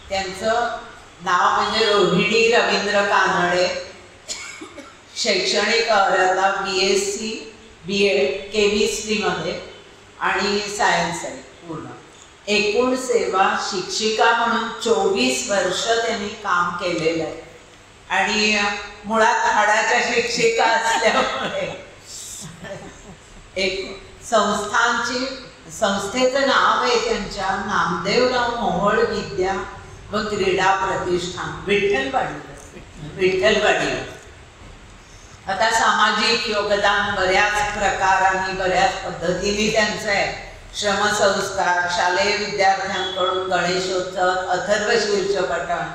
त्यांचं नाव म्हणजे रोहिणी रवींद्र कानडे. शैक्षणिक अर्हता BSc BEd केमिस्ट्रीमध्ये आणि सायन्स आहे पूर्ण. एकूण सेवा शिक्षिका म्हणून 24 वर्ष त्यांनी काम केलेलं आहे आणि मुळात हाडाच्या शिक्षिका असल्यामुळे एक संस्थेचं नाव आहे त्यांच्या नामदेवराव मोहोळ विद्या व क्रीडा प्रतिष्ठान, विठ्ठलवाडी. आता सामाजिक योगदान बऱ्याच प्रकारांनी बऱ्याच पद्धतीने त्यांचं आहे. श्रमसंस्कार, शालेय विद्यार्थ्यांकडून गणेशोत्सव, अथर्वशीर्ष पठण,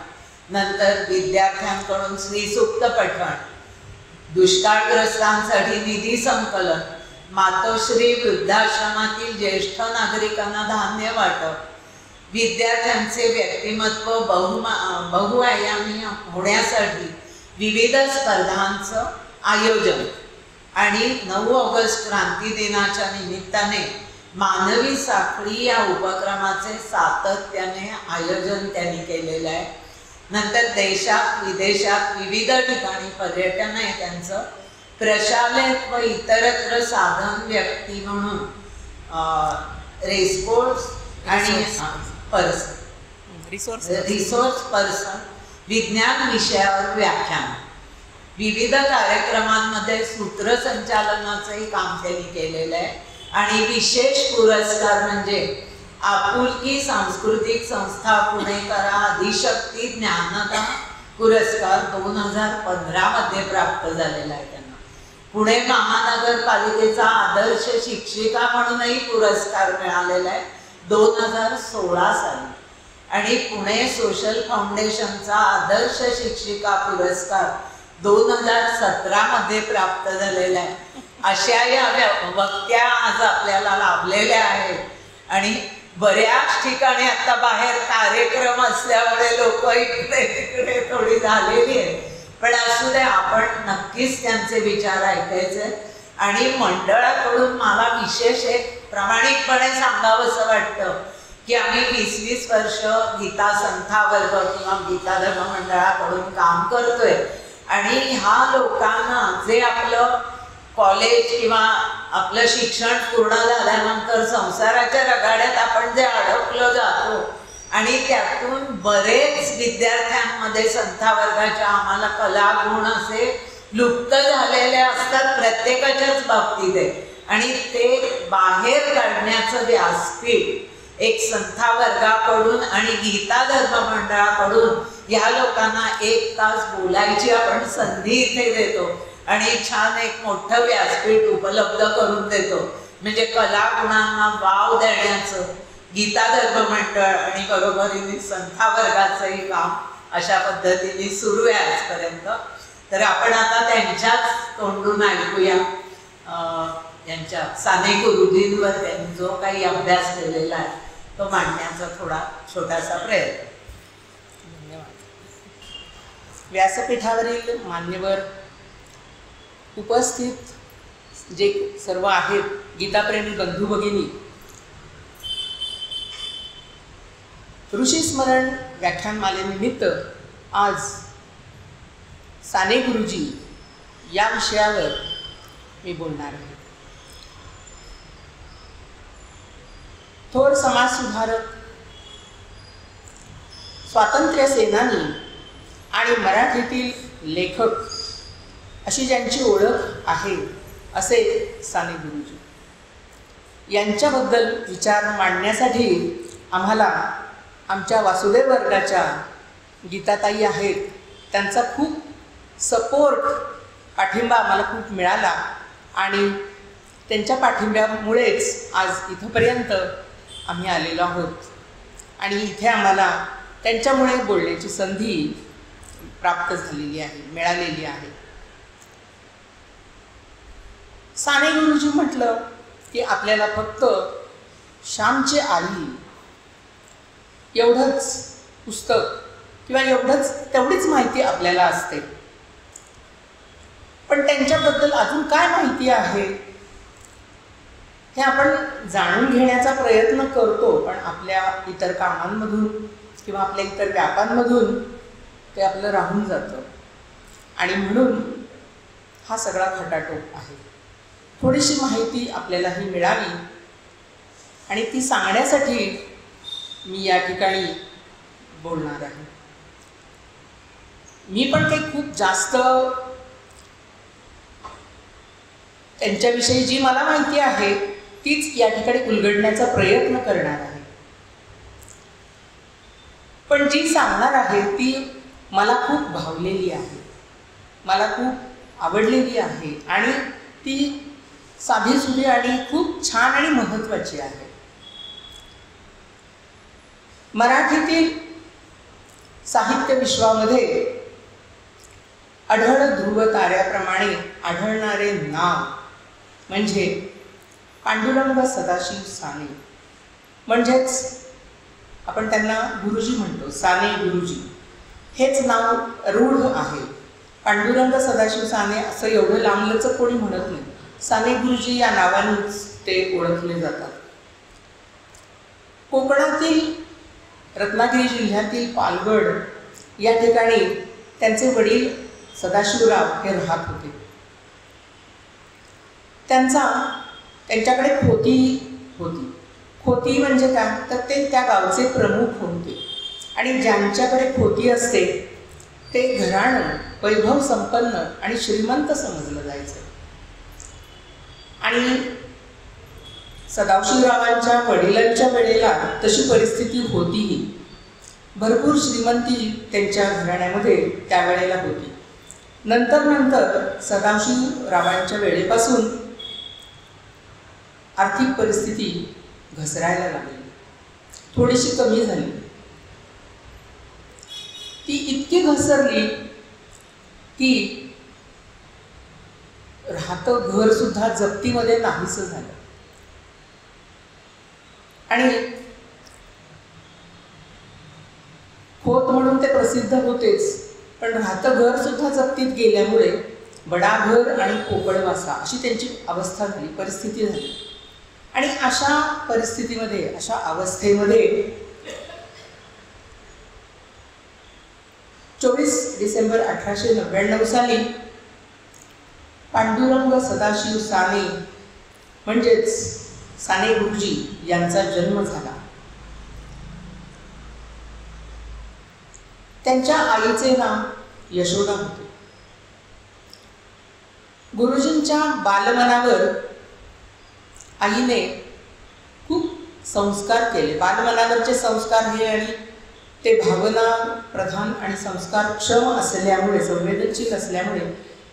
नंतर विद्यार्थ्यांकडून श्रीसूक्त पठण, दुष्काळग्रस्तांसाठी निधी संकलन, मातोश्री वृद्धाश्रमातील ज्येष्ठ नागरिकांना धान्य वाटप, विद्यार्थ्यांचे व्यक्तिमत्व बहुआयामी होण्यासाठी विविध स्पर्धांचं आयोजन आणि 9 ऑगस्ट क्रांती दिनाच्या निमित्ताने मानवी साखळी या उपक्रमाचे सातत्याने आयोजन त्यांनी केलेलं आहे. नंतर देशात विदेशात विविध ठिकाणी पर्यटन आहे त्यांचं. प्रशालेत व इतरत्र साधन व्यक्ती म्हणून रेसकोर्स आणि रिसोर्स पर्सन, विज्ञान विषयावर व्याख्यान, विविध कार्यक्रमांमध्ये सूत्रसंचालनाचंही काम त्यांनी केलेलं आहे. आणि विशेष पुरस्कार म्हणजे आपुलकी सांस्कृतिक संस्था पुणे करा आदिशक्ती ज्ञानदान पुरस्कार 2015 मध्ये प्राप्त झालेला आहे त्यांना. पुणे महानगरपालिकेचा आदर्श शिक्षिका म्हणूनही पुरस्कार मिळालेला आहे 2016 साली. आणि पुणे सोशल फाउंडेशनचा आदर्श शिक्षिका पुरस्कार 2017 मध्ये प्राप्त झालेला आहे. अशा या वक्त्या आज आपल्याला लाभलेल्या आहेत आणि बऱ्याच ठिकाणी आता बाहेर कार्यक्रम असल्यामुळे लोक इकडे तिकडे थोडी झालेली आहेत. पण असू दे, आपण नक्कीच त्यांचे विचार ऐकायचे. आणि मंडळाकडून मला विशेष एक प्रामाणिकपणे सांगावंसं वाटतं की आम्ही 20-20 वर्ष गीता संथा वर्ग किंवा गीता धर्म मंडळाकडून काम करतोय. आणि ह्या लोकांना जे आपलं कॉलेज किंवा आपलं शिक्षण पूर्ण झाल्यानंतर संसाराच्या रगाड्यात आपण जे अडकलो जातो आणि त्यातून बरेच विद्यार्थ्यांमध्ये संथा वर्गाच्या आम्हाला कलागुण असे लुप्त झालेले असतात प्रत्येकाच्याच बाबतीत आहे. आणि ते बाहेर काढण्याचं व्यासपीठ एक संथा वर्गाकडून आणि गीता धर्म मंडळाकडून ह्या लोकांना 1 तास बोलायची आपण संधी इथे देतो आणि छान एक मोठं व्यासपीठ उपलब्ध करून देतो. म्हणजे कलागुणांना वाव देण्याचं गीता धर्म मंडळ आणि बरोबरीने संथा वर्गाचंही काम अशा पद्धतीने सुरू आहे आजपर्यंत. तर आपण आता त्यांच्याच तोंडून ऐकूया यांच्या साने गुरुजींवर त्यांनी जो काही अभ्यास केलेला आहे तो मांडण्याचा थोडा छोटासा प्रयत्न. धन्यवाद. व्यासपीठावरील मान्यवर, उपस्थित जे सर्व आहेत गीताप्रेमी बंधू भगिनी, ऋषी स्मरण व्याख्यानमालेनिमित्त आज साने गुरुजी या विषयावर मी बोलणार आहे. थोर समाजसुधारक, स्वातंत्र्य सेनानी आणि मराठीतील लेखक अशी ज्यांची ओळख आहे असे साने गुरुजी, यांच्याबद्दल विचार मांडण्यासाठी आम्हाला आमच्या वासुदेव वर्गाच्या गीताताई आहेत, त्यांचा खूप सपोर्ट, पाठिंबा आम्हाला खूप मिळाला आणि त्यांच्या पाठिंब्यामुळेच आज इथंपर्यंत आम्ही आलेलो आहोत. आणि इथे आम्हाला त्यांच्यामुळे बोलण्याची संधी प्राप्त झालेली आहे, मिळालेली आहे. साने गुरुजी म्हटलं की आपल्याला फक्त श्यामची आई एवढंच पुस्तक किंवा तेवढीच माहिती आपल्याला असते. पण त्यांच्याबद्दल अजून काय माहिती आहे हे आपण जाणून घेण्याचा प्रयत्न करतो, पण आपल्या इतर कामांमधून किंवा आपल्या इतर व्यापांमधून ते आपलं राहून जातं आणि म्हणून हा सगळा खटाटोप आहे. थोडीशी माहिती आपल्यालाही मिळावी आणि ती सांगण्यासाठी मी या ठिकाणी बोलणार आहे. मी पण काही खूप जास्त त्यांच्याविषयी जी मला माहिती आहे तीच या ठिकाणी उलगडण्याचा प्रयत्न करणार आहे. पण जी सांगणार आहे ती मला खूप भावलेली आहे, मला खूप आवडलेली आहे आणि ती साधीसुधी आणि खूप छान आणि महत्त्वाची आहे. मराठीतील साहित्य विश्वामध्ये अढळ ध्रुव ताऱ्याप्रमाणे आढळणारे नाव म्हणजे पांडुरंग सदाशिव साने, म्हणजेच आपण त्यांना गुरुजी म्हणतो, साने गुरुजी. हेच नाव रूढ आहे. पांडुरंग सदाशिव साने असं एवढं लांबलचं कोणी म्हणत नाही. साने गुरुजी या नावानेच ते ओळखले जातात. कोकणातील रत्नागिरी जिल्ह्यातील पालगड या ठिकाणी त्यांचे वडील सदाशिवराव हे राहत होते. त्यांच्याकडे खोती होती. खोती म्हणजे काय तर ते त्या गावचे प्रमुख होते आणि ज्यांच्याकडे खोती असते ते घराणं वैभव संपन्न आणि श्रीमंत समजलं जायचं. आणि सदाशिवरावांच्या वडिलांच्या वेळेला तशी परिस्थिती होतीही. भरपूर श्रीमंती त्यांच्या घराण्यामध्ये त्यावेळेला होती. नंतर सदाशिवरावांच्या वेळेपासून आर्थिक परिस्थिती घसरायला लागली, थोडीशी कमी झाली. ती इतकी घसरली की राहतं घर सुद्धा जप्तीमध्ये नाहीसं झालं. आणि खोत म्हणून ते प्रसिद्ध होतेच, पण राहतं घर सुद्धा जप्तीत गेल्यामुळे बडाघर आणि पोपळवासा अशी त्यांची अवस्था झाली, परिस्थिती झाली. आणि अशा परिस्थितीमध्ये, अशा अवस्थेमध्ये 24 डिसेंबर 1899 साली पांडुरंग सदाशिव साने म्हणजेच साने गुरुजी यांचा जन्म झाला. त्यांच्या आईचे नाव यशोदा होते. गुरुजींच्या बालमनावर आईने खूप संस्कार केले. बालमनावरचे संस्कार हे आणि ते भावना प्रधान आणि संस्कारक्षम असल्यामुळे, संवेदनशील असल्यामुळे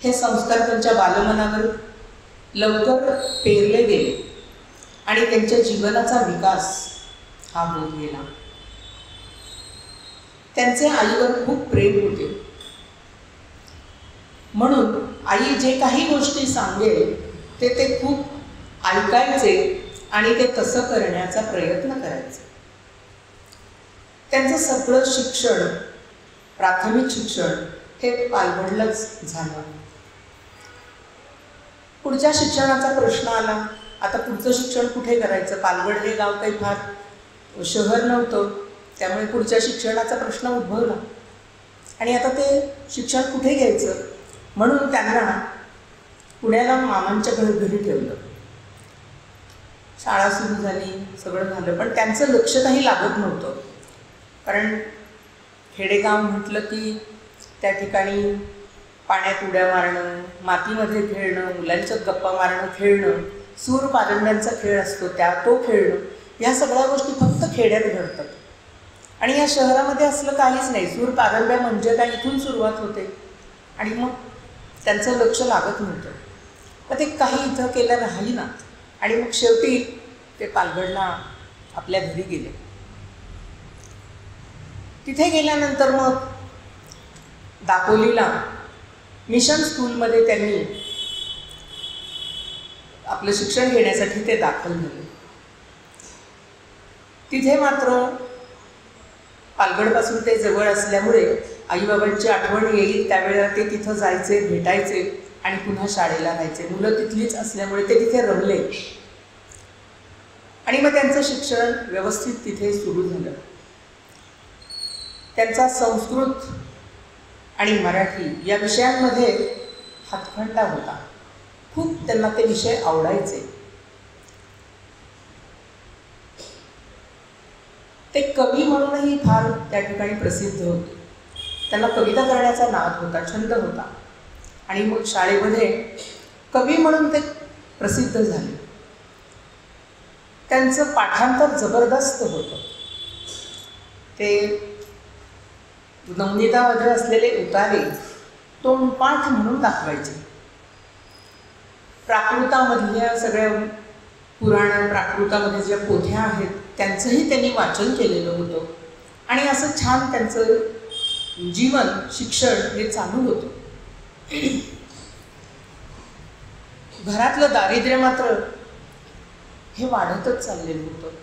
हे संस्कार त्यांच्या बालमनावर लवकर पेरले गेले आणि त्यांच्या जीवनाचा विकास हा होत गेला. त्यांचे आईवर खूप प्रेम होते, म्हणून आई जे काही गोष्टी सांगेल ते खूप ऐकायचे आणि ते तसं करण्याचा प्रयत्न करायचे. त्यांचं सगळं शिक्षण, प्राथमिक शिक्षण हे पालघरलाच झालं. पुढच्या शिक्षणाचा प्रश्न आला. आता पुढचं शिक्षण कुठे करायचं? पालघर हे गाव काही फार शहर नव्हतं, त्यामुळे पुढच्या शिक्षणाचा प्रश्न उद्भवला. आणि आता ते शिक्षण कुठे घ्यायचं म्हणून त्यांना पुण्याला मामांच्या घरी ठेवलं. शाळा सुरू झाली, सगळं झालं, पण त्यांचं लक्ष काही लागत नव्हतं. कारण खेडेगाव म्हटलं की त्या ठिकाणी पाण्यात उड्या मारणं, मातीमध्ये खेळणं, मुलांच्यात गप्पा मारणं, खेळणं, सूर पारंब्यांचा खेळ असतो तो खेळणं, ह्या सगळ्या गोष्टी फक्त खेड्यात घडतात. आणि या शहरामध्ये असलं काहीच नाही. सूर पारंब्या म्हणजे काय इथून सुरुवात होते आणि मग त्यांचं लक्ष लागत नव्हतं. मग ते काही इथं केलं राहिली ना. आणि मग शेवटी ते पालघरला आपल्या घरी गेले. तिथे गेल्यानंतर मग दापोलीला मिशन स्कूलमध्ये त्यांनी आपलं शिक्षण घेण्यासाठी ते दाखल झाले. तिथे मात्र पालघरपासून ते जवळ असल्यामुळे आईबाबांची आठवण येईल त्यावेळेला ते तिथं जायचे, भेटायचे आणि पुन्हा शाळेला राहायचे. मुलं तिथलीच असल्यामुळे ते तिथे रमले आणि मग त्यांचं शिक्षण व्यवस्थित तिथे सुरू झालं. त्यांचा संस्कृत आणि मराठी या विषयांमध्ये हातखंडा होता. खूप त्यांना ते विषय आवडायचे. ते कवी म्हणूनही फार त्या ठिकाणी प्रसिद्ध होते. त्यांना कविता करण्याचा नाद होता, छंद होता. आणि मग शाळेमध्ये कवी म्हणून ते प्रसिद्ध झाले. त्यांचं पाठांतर जबरदस्त होतं. ते नवनीतामध्ये असलेले उतारे तोंडपाठ म्हणून दाखवायचे. प्राकृतामधल्या सगळ्या पुराण प्राकृतामध्ये ज्या पोथ्या आहेत त्यांचंही त्यांनी वाचन केलेलं होतं. आणि असं छान त्यांचं जीवन शिक्षण हे चालू होतं. घरातलं दारिद्र्य मात्र हे वाढतच चाललेलं होतं.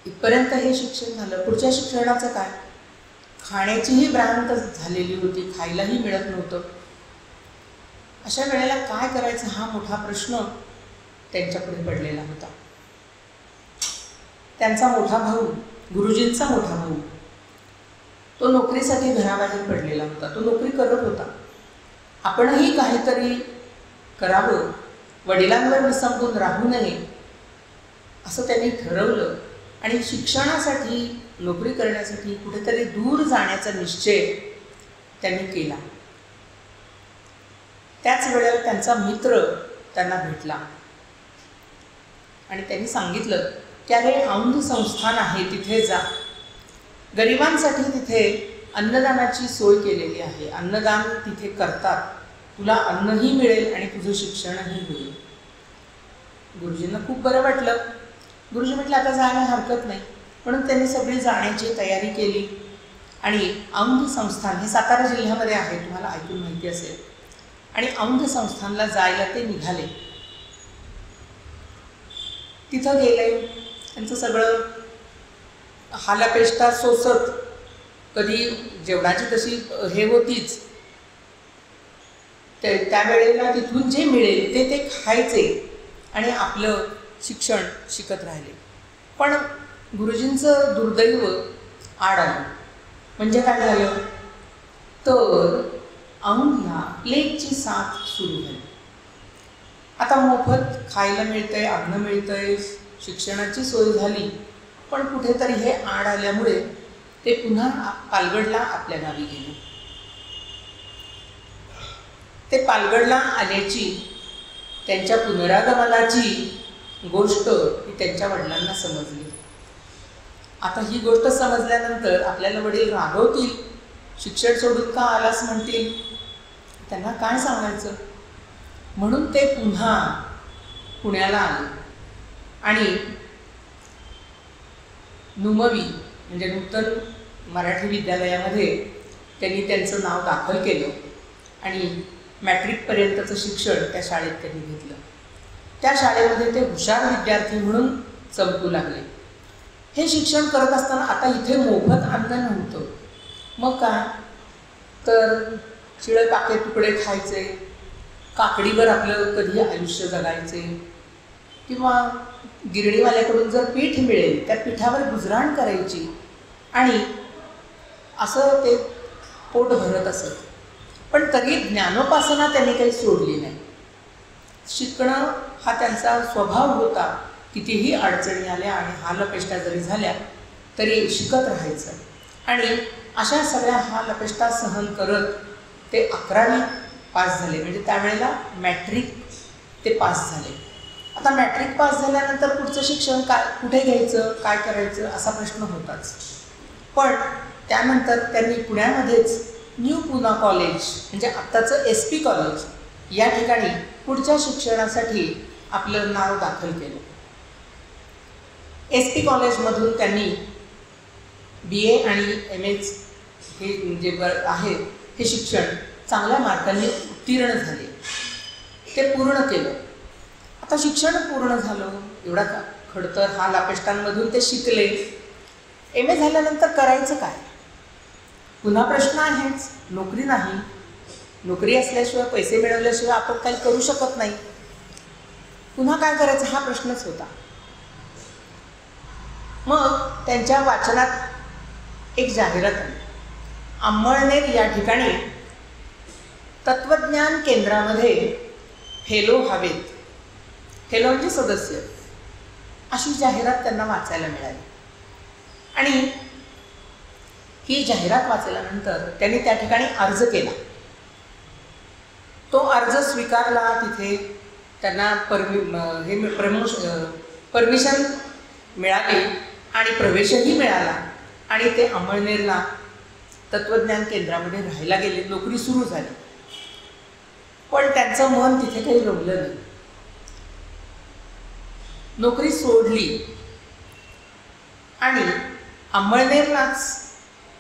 इथपर्यंत हे शिक्षण झालं. पुढच्या शिक्षणाचं काय? खाण्याचीही भ्रांत झालेली होती, खायलाही मिळत नव्हतं. अशा वेळेला काय करायचं हा मोठा प्रश्न त्यांच्यापुढे पडलेला होता. त्यांचा मोठा भाऊ, गुरुजींचा मोठा भाऊ, तो नोकरीसाठी घराबाहेर पडलेला होता. तो नोकरी करत होता. आपणही काहीतरी करावं, वडिलांवर विसंबून राहू नये असं त्यांनी ठरवलं आणि शिक्षणासाठी, नोकरी करण्यासाठी कुठेतरी दूर जाण्याचा निश्चय त्यांनी केला. त्याच वेळेला त्यांचा मित्र त्यांना भेटला आणि त्यांनी सांगितलं की अरे औंध संस्थान आहे, तिथे जा. गरिबांसाठी तिथे अन्नदानाची सोय केलेली आहे. अन्नदान तिथे करतात. तुला अन्नही मिळेल आणि तुझं शिक्षणही होईल. गुरुजींना खूप बरं वाटलं. गुरुजी म्हटलं आता जायला हरकत नाही. म्हणून त्यांनी सगळी जाण्याची तयारी केली आणि औंध संस्थान हे सातारा जिल्ह्यामध्ये आहे, तुम्हाला ऐकून माहिती असेल. आणि औंध संस्थानला जायला ते निघाले. तिथं गेले. त्यांचं सगळं हालापेष्टा सोसत, कधी जेवणाची तशी हे होतीच, त्यावेळेला तिथून जे मिळेल ते खायचे आणि आपलं शिक्षण शिकत राहिले. पण गुरुजींचं दुर्दैव आड आलं. म्हणजे काय झालं तर औंधला प्लेगची साथ सुरू झाली. आता मोफत खायला मिळतंय, अन्न मिळतंय, शिक्षणाची सोय झाली, पण कुठेतरी हे आड आल्यामुळे ते पुन्हा पालगडला आपल्या गावी गेले. ते पालगडला आल्याची, त्यांच्या पुनरागमनाची गोष्ट ही त्यांच्या वडिलांना समजली. आता ही गोष्ट समजल्यानंतर आपल्याला वडील रागवतील, शिक्षण सोडून का आलास म्हणतील, त्यांना काय सांगायचं. म्हणून ते पुन्हा पुण्याला आले आणि नुमवी म्हणजे नूतन मराठी विद्यालयामध्ये त्यांनी त्यांचं नाव दाखल केलं आणि मॅट्रिकपर्यंतचं शिक्षण त्या शाळेत त्यांनी घेतलं. त्या शाळेमध्ये ते हुशार विद्यार्थी म्हणून चमकू लागले. हे शिक्षण करत असताना आता इथे मोफत अन्न नव्हतं. मग काय तर शिळे पाके तुकडे खायचे, काकडीवर आपलं कधी आयुष्य जगायचे, किंवा गिरणीवाल्याकडून जर पीठ मिळेल त्या पिठावर गुजराण करायची आणि असं ते पोट भरत असत. पण तरी ज्ञानोपासना त्यांनी काही सोडली नाही. शिकणं हा त्यांचा स्वभाव होता. कितीही अडचणी आल्या आणि हालअपेष्टा जरी झाल्या तरी शिकत राहायचं. आणि अशा सगळ्या हालअपेष्टा सहन करत ते 11वी पास झाले. म्हणजे त्यावेळेला मॅट्रिक ते पास झाले. आता मॅट्रिक पास झाल्यानंतर पुढचं शिक्षण कुठे घ्यायचं, काय करायचं असा प्रश्न होताच. पण त्यानंतर त्यांनी पुण्यामध्येच न्यू पुना कॉलेज म्हणजे आत्ताचं SP कॉलेज या ठिकाणी पुढच्या शिक्षणासाठी आपलं नाव दाखल केलं. SP कॉलेजमधून त्यांनी BA आणि MA हे जे आहे हे शिक्षण चांगल्या मार्कांनी उत्तीर्ण झाले. ते पूर्ण केलं. आता शिक्षण पूर्ण झालं, एवढा खडतर हालअपेष्टांमधून ते शिकले. MA झाल्यानंतर करायचं काय? पुन्हा प्रश्न आहेच, नोकरी नाही. नोकरी असल्याशिवाय, पैसे मिळवल्याशिवाय आपण काही करू शकत नाही. पुन्हा काय करायचं हा प्रश्नच होता. मग त्यांच्या वाचनात एक जाहिरात आली. अंमळनेर या ठिकाणी तत्वज्ञान केंद्रामध्ये फेलो हवेत, फेलो म्हणजे सदस्य, अशी जाहिरात त्यांना वाचायला मिळाली. आणि ही जाहिरात वाचल्यानंतर त्यांनी त्या ठिकाणी अर्ज केला. तो अर्ज स्वीकारला. तिथे त्यांना परमिशन मिळाली आणि प्रवेशही मिळाला आणि ते अंमळनेरला तत्वज्ञान केंद्रामध्ये राहायला गेले. नोकरी सुरू झाली. पण त्यांचं मन तिथे काही रमलं नाही. नोकरी सोडली आणि अंमळनेरलाच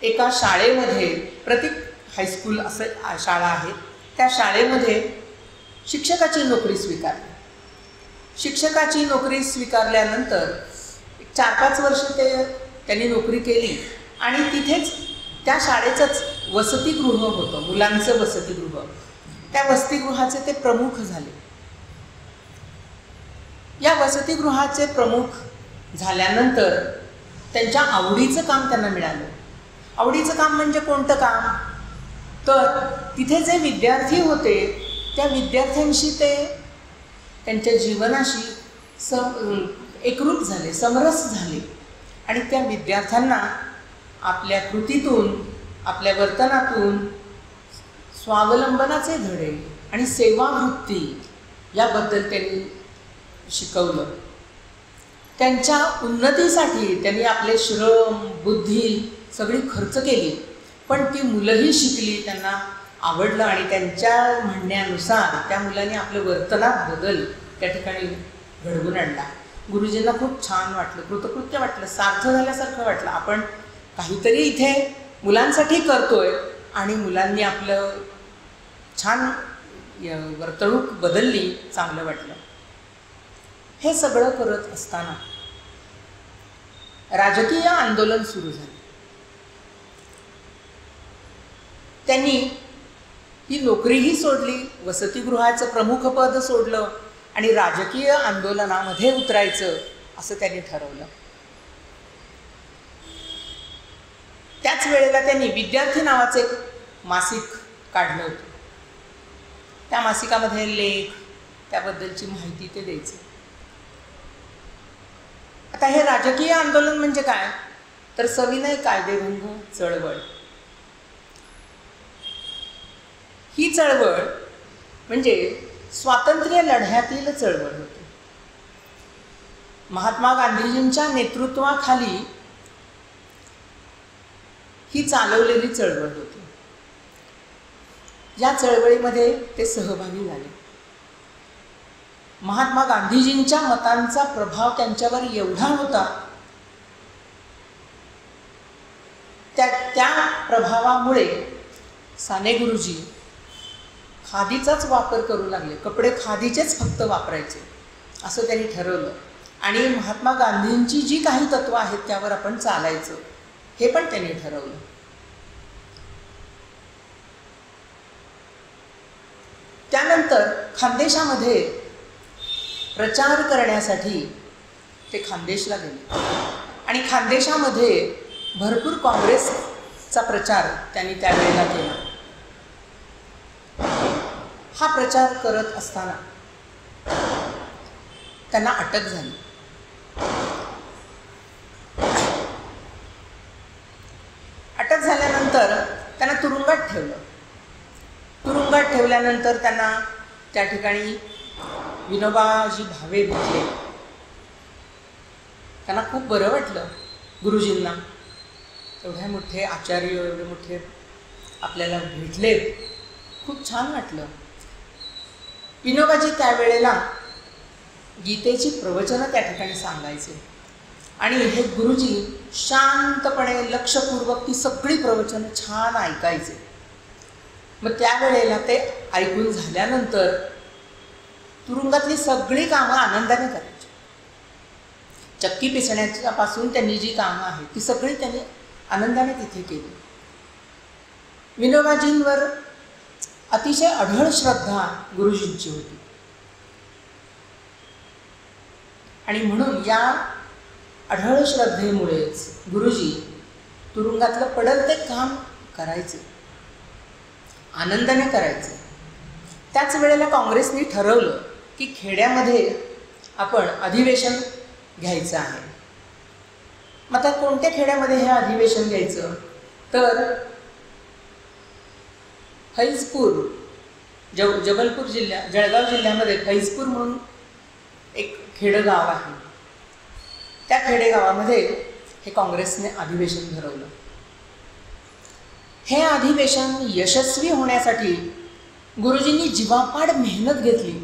एका शाळेमध्ये, प्रतीक हायस्कूल असं शाळा आहे, त्या शाळेमध्ये शिक्षकाची नोकरी स्वीकारली. शिक्षकाची नोकरी स्वीकारल्यानंतर 4-5 वर्ष त्यांनी नोकरी केली आणि तिथेच त्या शाळेचंच वसतिगृह होतं, मुलांचं वसतिगृह. त्या वसतिगृहाचे ते प्रमुख झाले. या वसतिगृहाचे प्रमुख झाल्यानंतर त्यांच्या आवडीचं काम त्यांना मिळालं. आवडीचं काम म्हणजे कोणतं काम? तर तिथे जे विद्यार्थी होते त्या विद्यार्थ्यांशी ते त्यांच्या जीवनाशी एकरूप झाले, समरस झाले आणि त्या विद्यार्थ्यांना आपल्या कृतीतून, आपल्या वर्तनातून स्वावलंबनाचे धडे आणि सेवावृत्ती याबद्दल त्यांनी शिकवलं. त्यांच्या उन्नतीसाठी त्यांनी आपले श्रम, बुद्धी सगळी खर्च केली. पण ती मुलंही शिकली, त्यांना आवडलं आणि त्यांच्या म्हणण्यानुसार त्या मुलांनी आपल्या वर्तनात बदल त्या ठिकाणी घडवून आणला. गुरुजींना खूप छान वाटलं, कृतकृत्य वाटलं, सार्थ झाल्यासारखं वाटलं. आपण काहीतरी इथे मुलांसाठी करतोय आणि मुलांनी आपलं छान वर्तणूक बदलली, चांगलं वाटलं. हे सगळं करत असताना राजकीय आंदोलन सुरू झाले. त्यांनी ही नोकरीही सोडली, वसतिगृहाचं प्रमुखपद सोडलं आणि राजकीय आंदोलनामध्ये उतरायचं असं त्यांनी ठरवलं. त्याच वेळेला त्यांनी विद्यार्थी नावाचं एक मासिक काढलं होतं. त्या मासिकामध्ये लेख, त्याबद्दलची माहिती ते द्यायचे. आता हे राजकीय आंदोलन म्हणजे काय? तर सविनय कायदेभंग चळवळ. ही चळवळ म्हणजे स्वातंत्र्य लढ्यातील चळवळ होती. महात्मा गांधीजींच्या नेतृत्वाखाली ही चालवलेली चळवळ होती. या चळवळीमध्ये ते सहभागी झाले. महात्मा गांधीजींच्या मतांचा प्रभाव त्यांच्यावर एवढा होता, त्या प्रभावामुळे साने गुरुजी खादीचाच वापर करू लागले. कपडे खादीचेच फक्त वापरायचे असं त्यांनी ठरवलं आणि महात्मा गांधींची जी काही तत्त्वं आहेत त्यावर आपण चालायचं हे पण त्यांनी ठरवलं. त्यानंतर खानदेशामध्ये प्रचार करण्यासाठी ते खानदेशला गेले आणि खानदेशामध्ये भरपूर काँग्रेसचा प्रचार त्यांनी त्यावेळेला केला. हा प्रचार करत असताना त्यांना अटक झाली. अटक झाल्यानंतर त्यांना तुरुंगात ठेवलं. तुरुंगात ठेवल्यानंतर त्यांना त्या ठिकाणी विनोबाजी भावे भेटले. त्यांना खूप बरं वाटलं. गुरुजींना एवढे मोठे आचार्य, एवढे मोठे आपल्याला भेटले, खूप छान वाटलं. विनोबाजी त्यावेळेला गीतेची प्रवचनं त्या ठिकाणी सांगायचे आणि हे गुरुजी शांतपणे लक्षपूर्वक ती सगळी प्रवचनं छान ऐकायचे. मग त्यावेळेला ते ऐकून झाल्यानंतर तुरुंगातली सगळी कामं आनंदाने करायची. चक्की पिसण्यापासून त्यांनी जी कामं आहेत ती सगळी त्यांनी आनंदाने तिथे केली. विनोबाजींवर अतिशय अढळ श्रद्धा गुरुजींची होती आणि म्हणून या अढळ श्रद्धेमुळेच गुरुजी तुरुंगातलं पडल ते काम करायचे, आनंदाने करायचे. त्याच वेळेला काँग्रेसने ठरवलं की खेड्यामध्ये आपण अधिवेशन घ्यायचं आहे. मग आता कोणत्या खेड्यामध्ये हे अधिवेशन घ्यायचं, तर फैजपूर, जबलपूर जळगाव जिल्ह्यामध्ये फैजपूर म्हणून एक खेडेगाव आहे. त्या खेडेगावामध्ये हे काँग्रेसने अधिवेशन भरवलं. हे अधिवेशन यशस्वी होण्यासाठी गुरुजींनी जीवापाड मेहनत घेतली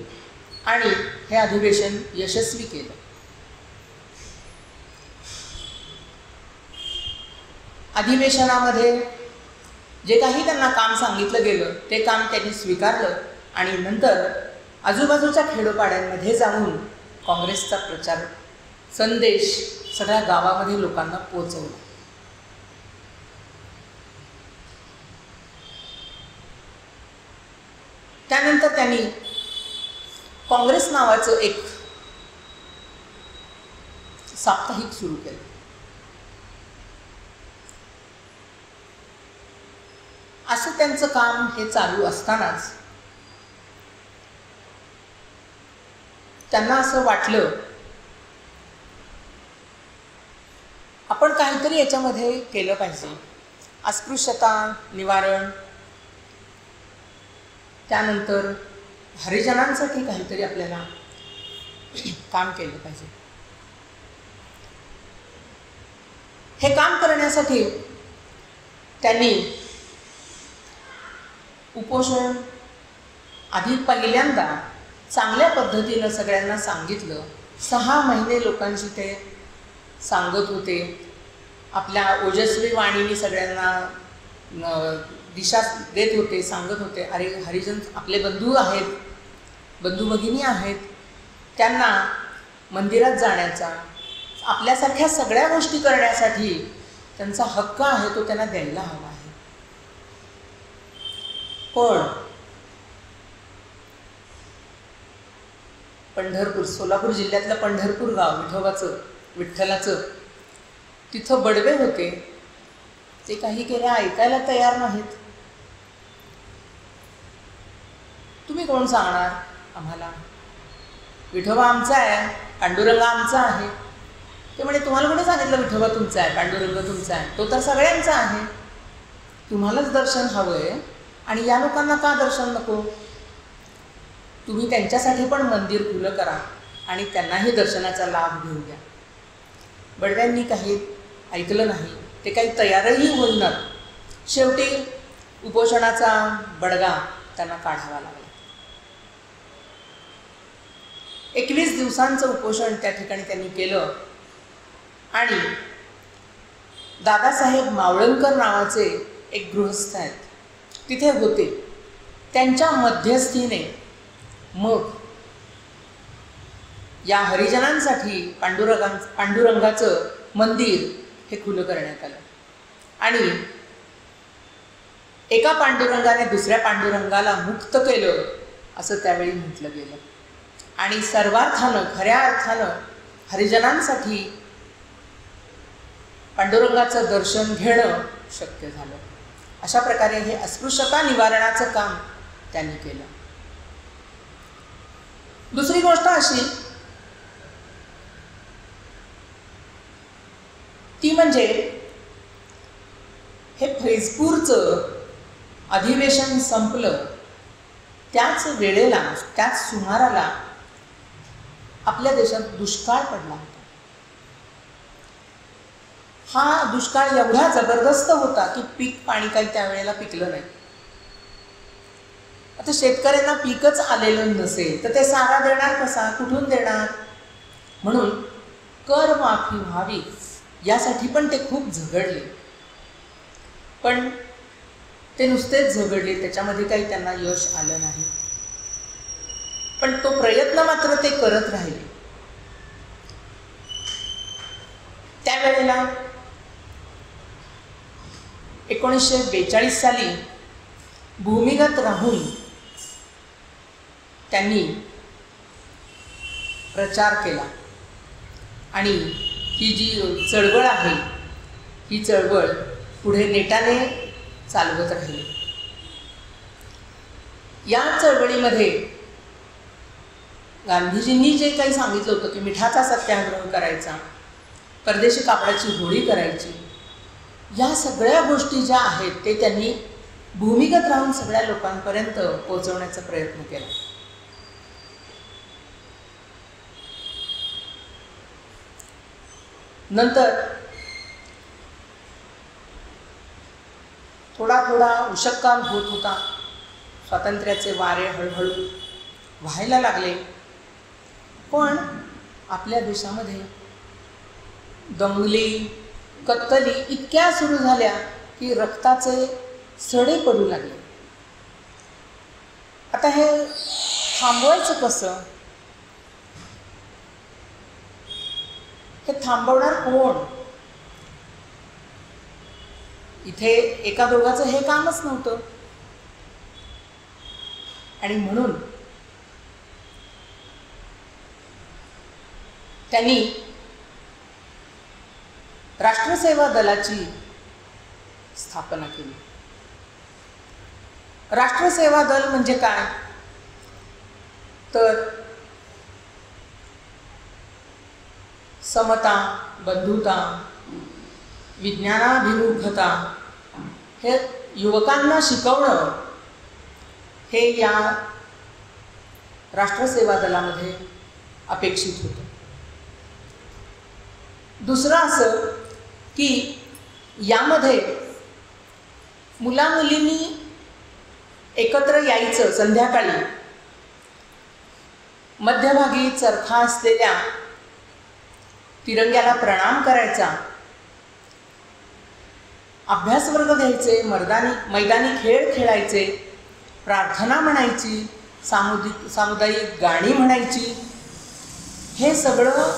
आणि हे अधिवेशन यशस्वी केलं. अधिवेशनामध्ये जे काही त्यांना काम सांगितलं गेलं ते काम त्यांनी स्वीकारलं आणि नंतर आजूबाजूच्या खेडोपाड्यांमध्ये जाऊन काँग्रेसचा प्रचार संदेश सगळ्या गावामध्ये लोकांना पोहोचवला. त्यानंतर त्यांनी काँग्रेस नावाचं एक साप्ताहिक सुरू केलं. असं त्यांचं काम हे चालू असतानाच त्यांना असं वाटलं आपण काहीतरी याच्यामध्ये केलं पाहिजे. अस्पृश्यता निवारण, त्यानंतर हरिजनांसाठी काहीतरी आपल्याला काम केलं पाहिजे. हे काम करण्यासाठी त्यांनी उपोषण आधी पहिल्यांदा चांगल्या पद्धतीनं सगळ्यांना सांगितलं. 6 महिने लोकांशी ते सांगत होते. आपल्या ओजस्वी वाणीने सगळ्यांना दिशा देत होते, सांगत होते, अरे हरिजन आपले बंधू आहेत, बंधू भगिनी आहेत, त्यांना मंदिरात जाण्याचा, आपल्यासारख्या सगळ्या गोष्टी करण्यासाठी त्यांचा हक्क आहे तो त्यांना द्यायला हवा आहे. पण पंढरपूर, सोलापूर जिल्ह्यातलं पंढरपूर गाव विठ्ठलाचं तिथं बडवे होते. ते काही केल्या ऐकायला तयार नाहीत. तुम्ही कोण सांगणार आम्हाला, विठोबा आमचा आहे, पांडुरंग आमचा आहे. ते म्हणे तुम्हाला कोणी सांगितलं विठोबा तुमचा आहे, पांडुरंग तुमचा आहे, तो तर सगळ्यांचा आहे. तुम्हालाच दर्शन हवंय आणि या लोकांना का दर्शन नको. तुम्ही त्यांच्यासाठी पण मंदिर खुलं करा आणि त्यांनाही दर्शनाचा लाभ घेऊ द्या. बडव्यांनी काही ऐकलं नाही. ते काही तयारही होईनात. शेवटी उपोषणाचा बडगा त्यांना काढावा लागला. 21 दिवसांचं उपोषण त्या ठिकाणी त्यांनी केलं आणि दादासाहेब मावळणकर नावाचे एक गृहस्थ आहेत, तिथे होते. त्यांच्या मध्यस्थीने मग या हरिजनांसाठी पांडुरंगाचं मंदिर हे खुलं करण्यात आलं आणि एका पांडुरंगाने दुसऱ्या पांडुरंगाला मुक्त केलं असं त्यावेळी म्हटलं गेलं. आणि सर्वार्थानं, खऱ्या अर्थानं हरिजनांसाठी पांडुरंगाचं दर्शन घेणं शक्य झालं. अशा प्रकारे हे अस्पृश्यता निवारणाचं काम त्यांनी केलं. दुसरी गोष्ट अशी ती म्हणजे हे फैजपूरचं अधिवेशन संपलं त्याच वेळेला, त्याच सुमाराला आपल्या देशात दुष्काळ पडला होता. हा दुष्काळ एवढा जबरदस्त होता की पीक पाणी काही त्यावेळेला पिकलं नाही. आता शेतकऱ्यांना पीकच आलेलं नसेल तर ते सारा देणार कसा, कुठून देणार. म्हणून कर माफी व्हावी यासाठी पण ते खूप झगडले. पण ते नुसतेच झगडले, त्याच्यामध्ये काही त्यांना यश आलं नाही. पण तो प्रयत्न मात्र ते करत राहिले. त्यावेळेला 1942 साली भूमिगत राहून त्यांनी प्रचार केला आणि ही जी चळवळ आहे ही चळवळ पुढे नेटाने चालवत राहिले. या चळवळीमध्ये गांधीजींनी जे काही सांगितलं होतं की मिठाचा सत्याग्रह करायचा, परदेशी कापडाची होळी करायची, या सगळ्या गोष्टी ज्या आहेत ते त्यांनी भूमिगत राहून सगळ्या लोकांपर्यंत पोहोचवण्याचा प्रयत्न केला. नंतर थोडा थोडा उशक्काल होत होता. स्वातंत्र्याचे वारे हळूहळू व्हायला लागले. पण आपल्या देशामध्ये दंगली, कत्तली इतक्या सुरू झाल्या की रक्ताचे सडे पडू लागले. आता हे थांबवायचं कसं? हे थांबवणार कोण? इथे एका दोघाचं हे कामच नव्हतं. आणि म्हणून त्यांनी राष्ट्रसेवा दलाची स्थापना केली. राष्ट्रसेवा दल म्हणजे काय? तर समता, बंधुता, विज्ञानाभिमुखता हे युवकांना शिकवणं हे या राष्ट्रसेवा दलामध्ये अपेक्षित होतं. दुसरं असं की यामध्ये मुलामुलींनी एकत्र यायचं. संध्याकाळी मध्यभागी चरखा असलेल्या तिरंग्याला प्रणाम करायचा, अभ्यासवर्ग घ्यायचे, मैदानी खेळ खेळायचे, प्रार्थना म्हणायची, सामुदायिक गाणी म्हणायची, हे सगळं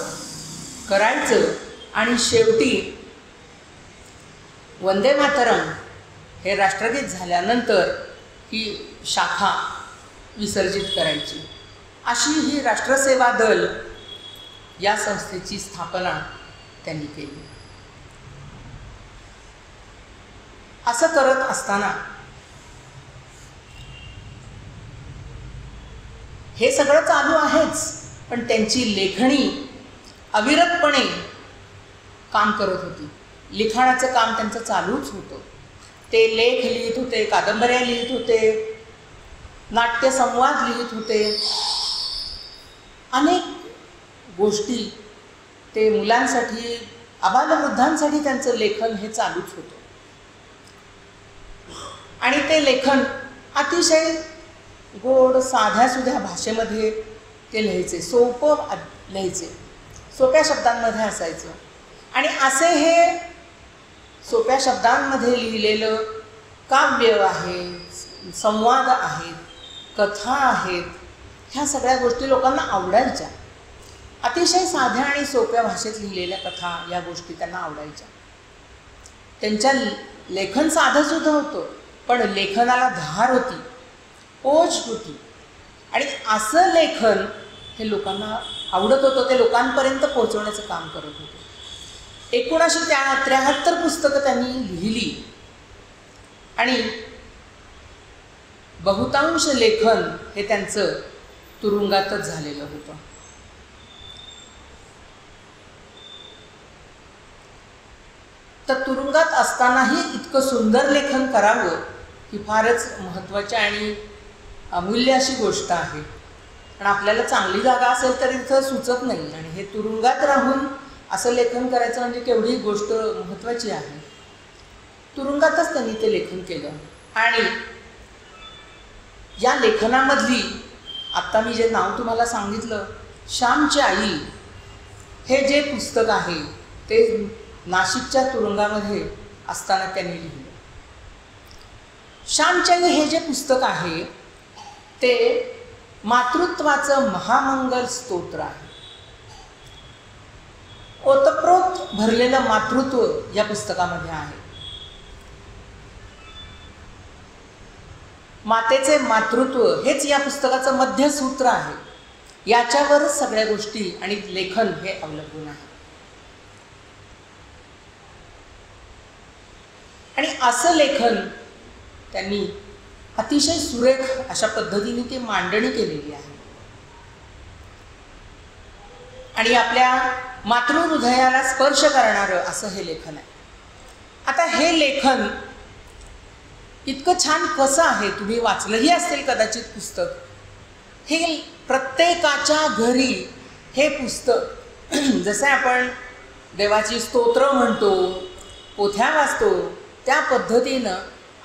करायचं. आणि शेवटी वंदे मातरम हे राष्ट्रगीत झाल्यानंतर ही शाखा विसर्जित करायची. अशी ही राष्ट्रसेवा दल या संस्थेची स्थापना त्यांनी केली. असं करत असताना हे सगळं चालू आहेच, पण त्यांची लेखणी अविरतपणे काम करत होती. लिखाणाचं काम त्यांचं चालूच होतं. ते लेख लिहित होते, कादंबऱ्या लिहित होते, नाट्यसंवाद लिहित होते, अनेक गोष्टी ते मुलांसाठी, आबालवृद्धांसाठी त्यांचं लेखन हे चालूच होतं. आणि ते लेखन अतिशय गोड साध्यासुध्या भाषेमध्ये ते लिहायचे, सोपं लिहायचे, सोप्या शब्दांमध्ये असायचं. आणि असे हे सोप्या शब्दांमध्ये लिहिलेलं काव्य आहे, संवाद आहेत, कथा आहेत, ह्या सगळ्या गोष्टी लोकांना आवडायच्या. अतिशय साध्या आणि सोप्या भाषेत लिहिलेल्या कथा या गोष्टी त्यांना आवडायच्या. त्यांच्या लेखन साधंसुद्धा होतं, पण लेखनाला धार होती, ओज होती. आणि असं लेखन हे लोकांना आवडत होतं, ते लोकांपर्यंत पोहोचवण्याचं काम करत होतं. 1973 पुस्तकं त्यांनी लिहिली आणि बहुतांश लेखन हे त्यांचं तुरुंगातच झालेलं होतं. तर तुरुंगात असतानाही इतकं सुंदर लेखन करावं ही फारच महत्त्वाची आणि अमूल्य अशी गोष्ट आहे. पण आपल्याला चांगली जागा असेल तर इथं सुचत नाही. आणि हे तुरुंगात राहून असं लेखन करायचं म्हणजे केवढी गोष्ट महत्त्वाची आहे. तुरुंगातच त्यांनी ते लेखन केलं. आणि या लेखनामधली आत्ता मी जे नाव तुम्हाला सांगितलं, श्यामची आई, हे जे पुस्तक आहे ते नाशिकच्या तुरुंगामध्ये असताना त्यांनी लिहिलं. श्यामची आई हे जे पुस्तक आहे ते मातृत्वाचं महामंगल स्तोत्र आहे. ओतप्रोत भरलेलं मातृत्व या पुस्तकामध्ये आहे. मातेचे मातृत्व हेच या पुस्तकाचं मध्यसूत्र आहे. याच्यावरच सगळ्या गोष्टी आणि लेखन हे अवलंबून आहे. आणि असं लेखन त्यांनी अतिशय सुरेख अशा पद्धतीने ती मांडणी केलेली आहे आणि आपल्या मातृहृदयाला स्पर्श करणारं असं हे लेखन आहे. आता हे लेखन इतकं छान कसं आहे, तुम्ही वाचलंही असेल कदाचित पुस्तक. हे प्रत्येकाच्या घरी हे पुस्तक जसं आपण देवाची स्तोत्र म्हणतो, पोथ्या वाचतो, त्या पद्धतीनं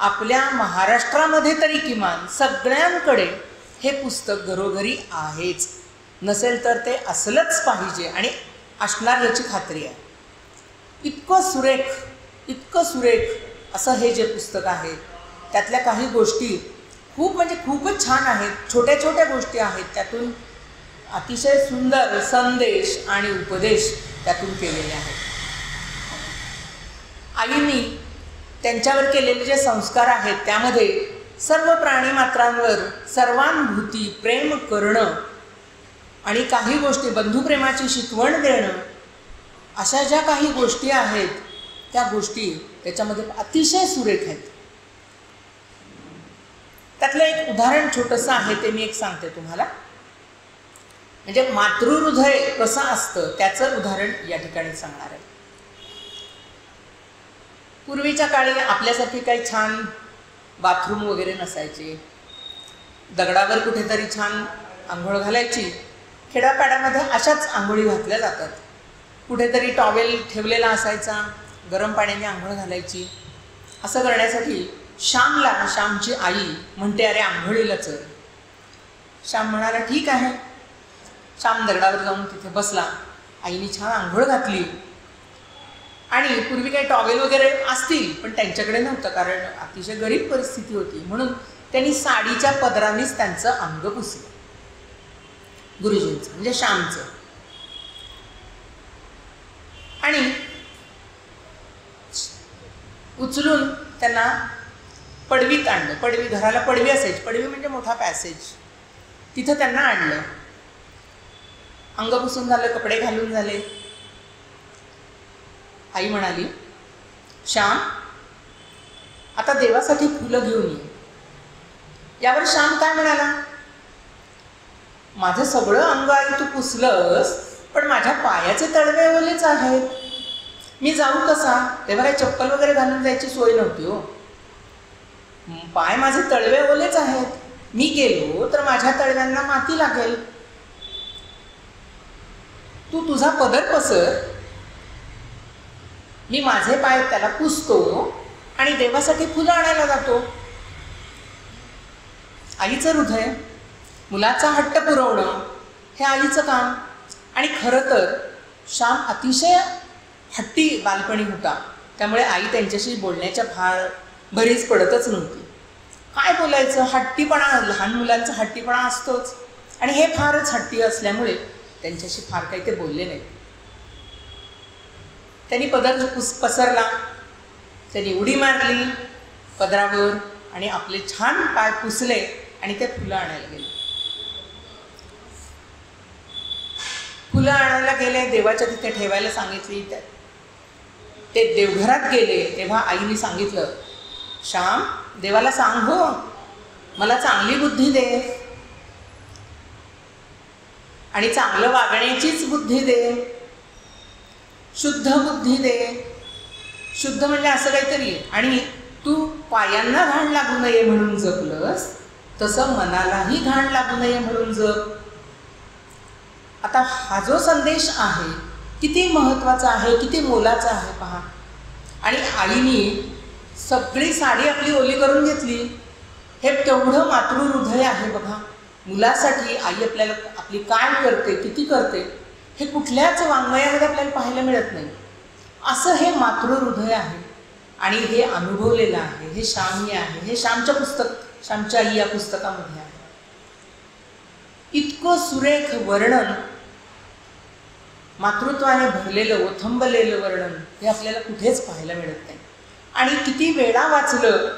आपल्या महाराष्ट्रामध्ये तरी किमान सगळ्यांकडे हे पुस्तक घरोघरी आहेच. नसेल तर ते असलंच पाहिजे आणि असणार याची खात्री आहे. इतकं सुरेख असं हे जे पुस्तक आहे, त्यातल्या काही गोष्टी खूपच छान आहेत. छोट्या छोट्या गोष्टी आहेत, त्यातून अतिशय सुंदर संदेश आणि उपदेश त्यातून केलेले आहेत. आईंनी त्यांच्यावर केलेले जे संस्कार आहेत त्यामध्ये सर्व प्राणीमात्रांवर सर्वानुभूती, प्रेम करणं आणि काही गोष्टी बंधुप्रेमाची शिकवण देणं, अशा ज्या काही गोष्टी आहेत त्या गोष्टी त्याच्यामध्ये अतिशय सुरेख आहेत. त्यातलं एक उदाहरण छोटंसं आहे, ते मी एक सांगते तुम्हाला. म्हणजे मातृहृदय कसं असतं त्याचं उदाहरण या ठिकाणी सांगणार आहे. पूर्वीच्या काळी आपल्यासाठी काही छान बाथरूम वगैरे नसायचे. दगडावर कुठेतरी छान आंघोळ घालायची. खेड्यापाड्यामध्ये अशाच आंघोळी घातल्या जातात. कुठेतरी टॉवेल ठेवलेला असायचा, गरम पाण्याने आंघोळ घालायची. असं करण्यासाठी श्यामची आई म्हणते, अरे आंघोळीला चल. श्याम म्हणाला ठीक आहे. श्याम दगडावर जाऊन तिथे बसला. आईने छान आंघोळ घातली आणि पूर्वी काही टॉवेल वगैरे असतील पण त्यांच्याकडे नव्हतं, कारण अतिशय गरीब परिस्थिती होती. म्हणून त्यांनी साडीच्या पदरानेच त्यांचं अंग पुसलं, गुरुजींचं म्हणजे श्यामचं. आणि उचलून त्यांना पडवीत आणलं. पडवी, घराला पडवी असायची. पडवी म्हणजे मोठा पॅसेज. तिथं त्यांना आणलं. अंग पुसून झालं, कपडे घालून झाले. आई म्हणाली, श्याम आता देवासाठी फुलं घेऊन ये. यावर श्याम काय म्हणाला, माझं सगळं अंग आई तू पुसलंस, पण माझ्या पायाचे तळवे ओलेच आहेत. मी जाऊ कसा? तेव्हा काही चप्पल वगैरे घालून जायची सोय नव्हती हो. पाय माझे तळवे ओलेच आहेत. मी गेलो तर माझ्या तळव्यांना माती लागेल. तू तुझा पदर पसर, मी माझे पाय त्याला पुसतो आणि देवासाठी फुलं आणायला जातो. आईचं हृदय, मुलाचा हट्ट पुरवणं हे आईचं काम. आणि खरं तर श्याम अतिशय हट्टी बालपणी होता, त्यामुळे आई त्यांच्याशी बोलण्याच्या भरीच पडतच नव्हती. काय बोलायचं, हट्टीपणा, लहान मुलांचा हट्टीपणा असतोच. आणि हे फारच हट्टी असल्यामुळे त्यांच्याशी फार काही ते बोलले नाही. त्यांनी पदर पसरला, त्यांनी उडी मारली पदरावर आणि आपले छान पाय पुसले आणि ते फुलं आणायला गेले. फुलं आणायला गेले, देवाच्या तिथे ठेवायला सांगितली. ते देवघरात गेले तेव्हा आईने सांगितलं, श्याम देवाला सांग हो, मला चांगली बुद्धी दे आणि चांगलं वागण्याचीच बुद्धी दे, शुद्ध बुद्धी दे. शुद्ध म्हणजे असं काहीतरी. आणि तू पायांना घाण लागू नये म्हणून जपलंस, तसं मनालाही घाण लागू नये म्हणून जप. आता हा जो संदेश आहे किती महत्त्वाचा आहे, किती मोलाचा आहे पहा. आणि आईनी सगळी साडी आपली ओली करून घेतली. हे केवढं मातृहृदय आहे बघा. मुलासाठी आई आपल्याला आपली काय करते, किती करते, हे कुठल्याच वाङ्मयामध्ये आपल्याला पाहायला मिळत नाही. असं हे मातृहृदय आहे आणि हे अनुभवलेलं आहे. हे श्यामी आहे. हे श्यामची आई या पुस्तकामध्ये आहे. इतकं सुरेख वर्णन, मातृत्वाने भरलेलं, ओथंबलेलं वर्णन हे आपल्याला कुठेच पाहायला मिळत नाही. आणि किती वेळा वाचलं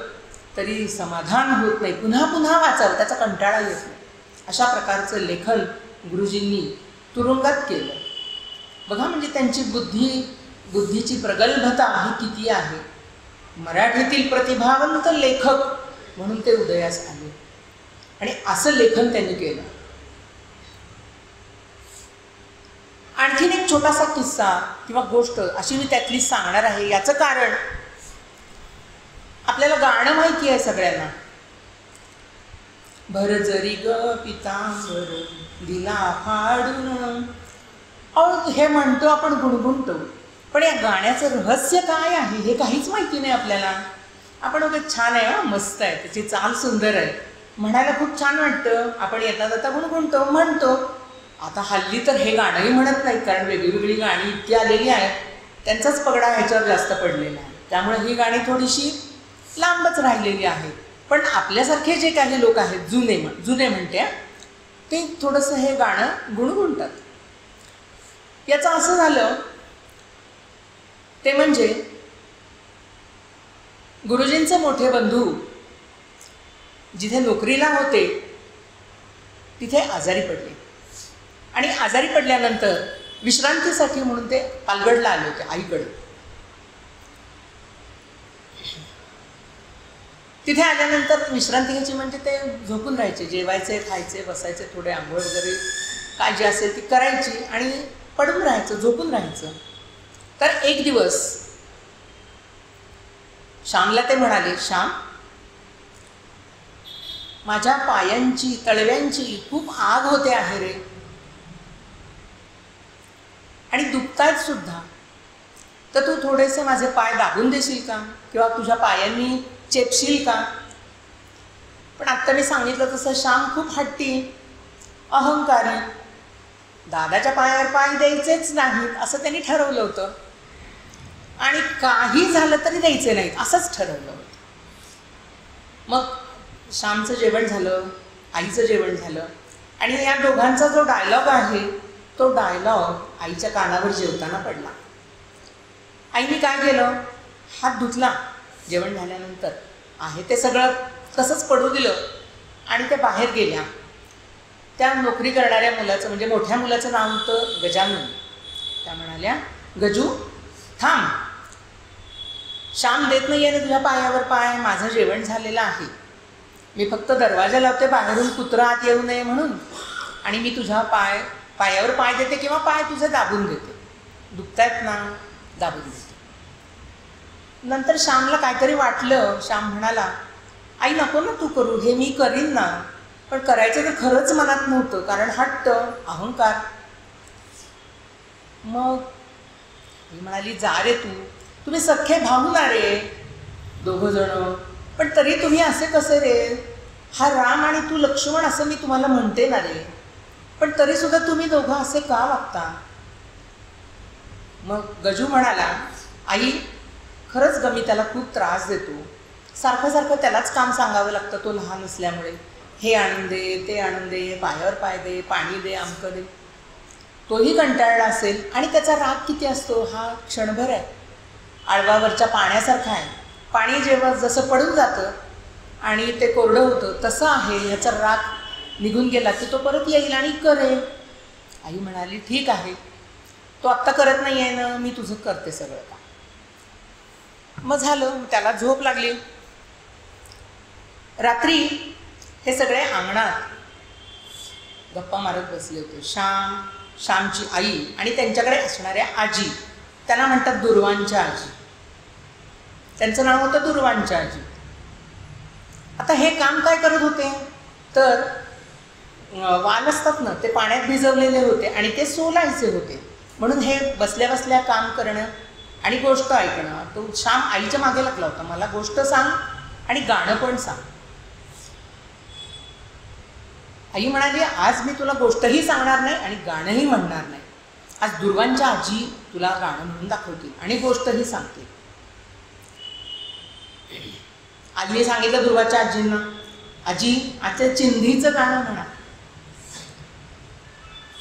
तरी समाधान होत नाही. पुन्हा पुन्हा वाचावं, त्याचा कंटाळा येत नाही. अशा प्रकारचं लेखन गुरुजींनी तुरुंगात केलं बघा. म्हणजे त्यांची बुद्धीची प्रगल्भता ही किती आहे. मराठीतील प्रतिभावंत लेखक म्हणून ते उदयास आले आणि असं लेखन त्यांनी केलं. आणखीन एक छोटासा किस्सा किंवा गोष्ट अशी मी त्यातली सांगणार आहे. याचं कारण आपल्याला गाणं माहिती आहे सगळ्यांना, भर जरी ग पितांबर दिला फाडून. हे म्हणतो आपण, गुणगुणतो, पण या गाण्याचं रहस्य काय आहे हे काहीच माहिती नाही आपल्याला. आपण वगैरे छान आहे, मस्त आहे, त्याची चाल सुंदर आहे, म्हणायला खूप छान वाटतं, आपण येता जाता गुणगुणतो, म्हणतो. आता हल्ली तर हे गाणंही म्हणत नाहीत, कारण वेगळी गाणी इतकी आलेली आहेत, त्यांचाच पगडा ह्याच्यावर जास्त पडलेला आहे. त्यामुळे ही गाणी थोडीशी लांबच राहिलेली आहेत. पण आपल्यासारखे जे काही लोक आहेत, जुने म्हणते, ते थोडंसं हे गाणं गुणगुणतात. याचं असं झालं ते म्हणजे गुरुजींचे मोठे बंधू जिथे नोकरीला होते तिथे आजारी पडले आणि आजारी पडल्यानंतर विश्रांतीसाठी म्हणून ते पालगडला आले होते आईकडे. तिथे आल्यानंतर विश्रांती घ्यायची म्हणजे ते झोपून राहायचे, जेवायचे, खायचे, बसायचे, थोडे आंघोळ वगैरे काय जे असेल ती करायची आणि पडून राहायचं, झोपून राहायचं. तर एक दिवस श्यामला ते म्हणाले, श्याम, माझ्या पायांची, तळव्यांची खूप आग होते आहे रे, आणि दुखतायत सुद्धा, तर तू थोडेसे माझे पाय दाबून देशील का, किंवा तुझ्या पायांनी चेपशील का. पण आत्ता मी सांगितलं तसं श्याम खूप हट्टी, अहंकारी, दादाच्या पायावर पाय द्यायचेच नाहीत असं त्यांनी ठरवलं होतं आणि काही झालं तरी द्यायचे नाहीत असंच ठरवलं होतं. मग श्यामचं जेवण झालं, आईचं जेवण झालं आणि या दोघांचा जो डायलॉग आहे तो डायलॉग आईच्या कानावर जेवताना पडला. आईने काय केलं, हात धुतला जेवण झाल्यानंतर, आहे ते सगळं तसंच पडू दिलं आणि त्या बाहेर गेल्या. त्या नोकरी करणाऱ्या मुलाचं म्हणजे मोठ्या मुलाचं नाव होतं गजानन. त्या म्हणाल्या, गजू थांब, श्याम देत नाही आहे ना तुझ्या पायावर पाय, माझं जेवण झालेलं आहे, मी फक्त दरवाजा लावते बाहेरून कुत्रा आत येऊ नये म्हणून, आणि मी तुझ्या पायावर पाय देते किंवा पाय तुझे दाबून देते, दुखतायत ना, दाबून देते. नंतर श्यामला काहीतरी वाटलं. श्याम म्हणाला, आई नको ना तू करू, हे मी करीन ना, पण करायचं तर खरंच मनात नव्हतं, कारण हट्ट, अहंकार. मग मी म्हणाली, जा रे तू, तुम्ही सख्खे भाऊ ना रे दोघं जण, पण तरी तुम्ही असे कसे रे, हा राम आणि तू लक्ष्मण असं मी तुम्हाला म्हणते ना रे, पण तरीसुद्धा तुम्ही दोघं असे का वागता. मग गजू म्हणाला, आई खरंच ग मी त्याला खूप त्रास देतो, सारखं सारखं त्यालाच काम सांगावं लागतं, तो लहान असल्यामुळे, हे आणून दे, ते आणून दे, पायावर पाय दे, पाणी दे, आमकं दे. तोही कंटाळला असेल आणि त्याचा राग किती असतो हा क्षणभर आहे, आळवावरच्या पाण्यासारखा आहे. पाणी जेव्हा जसं पडून जातं आणि ते कोरडं होतं तसं आहे, ह्याचा राग निघून गेला की तो परत येईल आणि करेल. आई म्हणाली, ठीक आहे, तो आत्ता करत नाही आहे ना, मी तुझं करते सगळं काम. मग झालं, त्याला झोप लागली. रात्री हे सगळे अंगणात गप्पा मारत बसले होते. श्यामची आई आणि त्यांच्याकडे असणाऱ्या आजी, त्यांना म्हणतात दुर्वांच्या आजी, त्यांचं नाव होतं दुर्वांच्या आजी. आता हे काम काय करत होते तर वाल असतात ना ते पाण्यात भिजवलेले होते आणि ते सोलायचे होते, म्हणून हे बसल्या बसल्या काम करणं आणि गोष्ट ऐकणं. तो श्याम आईच्या मागे लागला होता, मला गोष्ट सांग आणि गाणं पण सांग. आई म्हणाली, आज मी तुला गोष्टही सांगणार नाही आणि गाणंही म्हणणार नाही, आज दुर्वांच्या आजी तुला गाणं म्हणून दाखवतील आणि गोष्टही सांगतील. आजीने सांगितलं दुर्वाच्या आजींना, आजी आजच्या चिंधीचं गाणं म्हणा.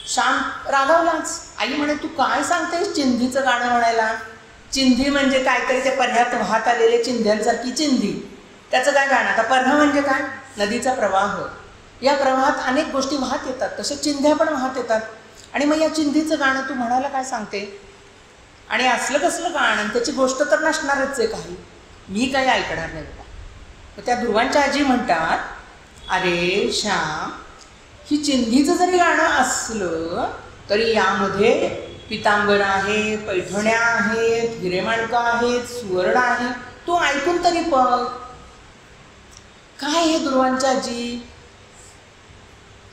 श्याम रागावलाच. आई म्हणे, तू काय सांगतेस चिंधीचं गाणं म्हणायला, चिंधी म्हणजे काहीतरी ते पर्ह्यात वाहत आलेले चिंध्यांसारखी चिंधी, त्याचं काय गाणं. आता पर्हा म्हणजे काय, नदीचा प्रवाह, या प्रवाहात अनेक गोष्टी वाहत येतात, तसे चिंध्या पण वाहत येतात, आणि मग या चिंधीचं गाणं तू म्हणायला काय सांगते. आणि असलं कसलं गाणं, त्याची गोष्ट तर नसणारच आहे काही. मी काही ऐकणार नाही बाबा. तर त्या ध्रुवांच्या आजी म्हणतात, अरे श्याम, ही चिंधीचं जरी गाणं असलं तरी यामध्ये पितांबर आहे, पैठण्या आहेत, हिरेमाणकं आहेत, सुवर्ण आहे, तू ऐकून तरी बघ. काय हे ध्रुवांच्या आजी,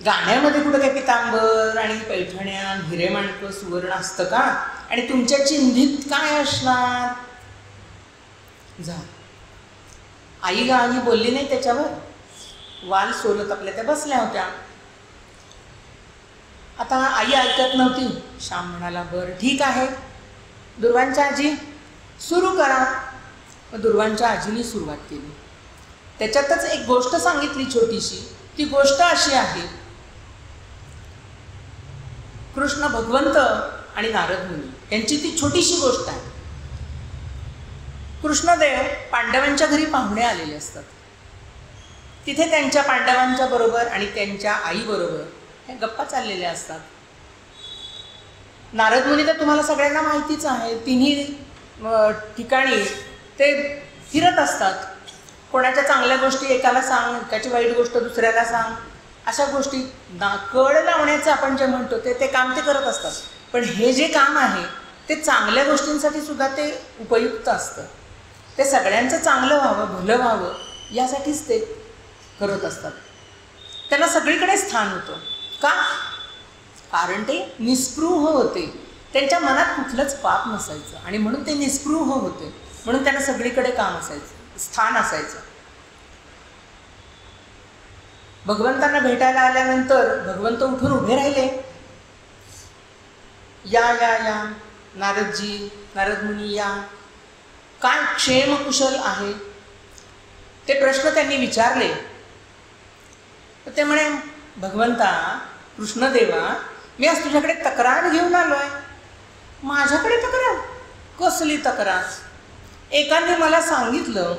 गाण्यामध्ये कुठं काय पितांबर आणि पैठण्या, हिरेमाणकं, सुवर्ण असतं का? आणि तुमच्या चिंधीत काय असणार? जा. आई बोलली नाही त्याच्यावर. वाल सोलत आपल्या त्या बसल्या होत्या. आता आई ऐकत नव्हती. श्याम म्हणाला, बरं ठीक आहे ध्रुवांच्या आजी, सुरू करा. मग ध्रुवांच्या आजीने सुरुवात केली. त्याच्यातच एक गोष्ट सांगितली छोटीशी. ती गोष्ट अशी आहे, कृष्ण भगवंत आणि नारद मुनी यांची ती छोटीशी गोष्ट आहे. कृष्णदेव पांडवांच्या घरी पाहुणे आलेले असतात. तिथे त्यांच्या पांडवांच्या बरोबर आणि त्यांच्या आईबरोबर हे गप्पा चाललेल्या असतात. नारद मुनी तर तुम्हाला सगळ्यांना माहितीच आहे. तिन्ही ठिकाणी ते फिरत असतात. कोणाच्या चांगल्या गोष्टी एकाला सांग, एकाची वाईट गोष्ट दुसऱ्याला सांग, अशा गोष्टी कळ लावण्याचं आपण जे म्हणतो ते काम ते करत असतात. पण हे जे काम आहे ते चांगल्या गोष्टींसाठी सुद्धा ते उपयुक्त असतं. ते सगळ्यांचं चांगलं व्हावं, भलं व्हावं यासाठीच ते करत असतात. त्यांना सगळीकडे स्थान होतं. का? कारण ते निस्पृह होते. त्यांच्या मनात कुठलंच पाप नसायचं आणि म्हणून ते निस्पृह होते. म्हणून त्यांना सगळीकडे काम असायचं, स्थान असायचं. भगवंतांना भेटायला आल्यानंतर भगवंत उठून उभे राहिले. या या या नारदजी, नारद मुनी या. काय क्षेम कुशल आहे ते प्रश्न त्यांनी विचारले. तर ते म्हणे, भगवंता कृष्णदेवा, मी आज तुझ्याकडे तक्रार घेऊन आलोय. माझ्याकडे तक्रार? कसली तक्रार? एकाने मला सांगितलं,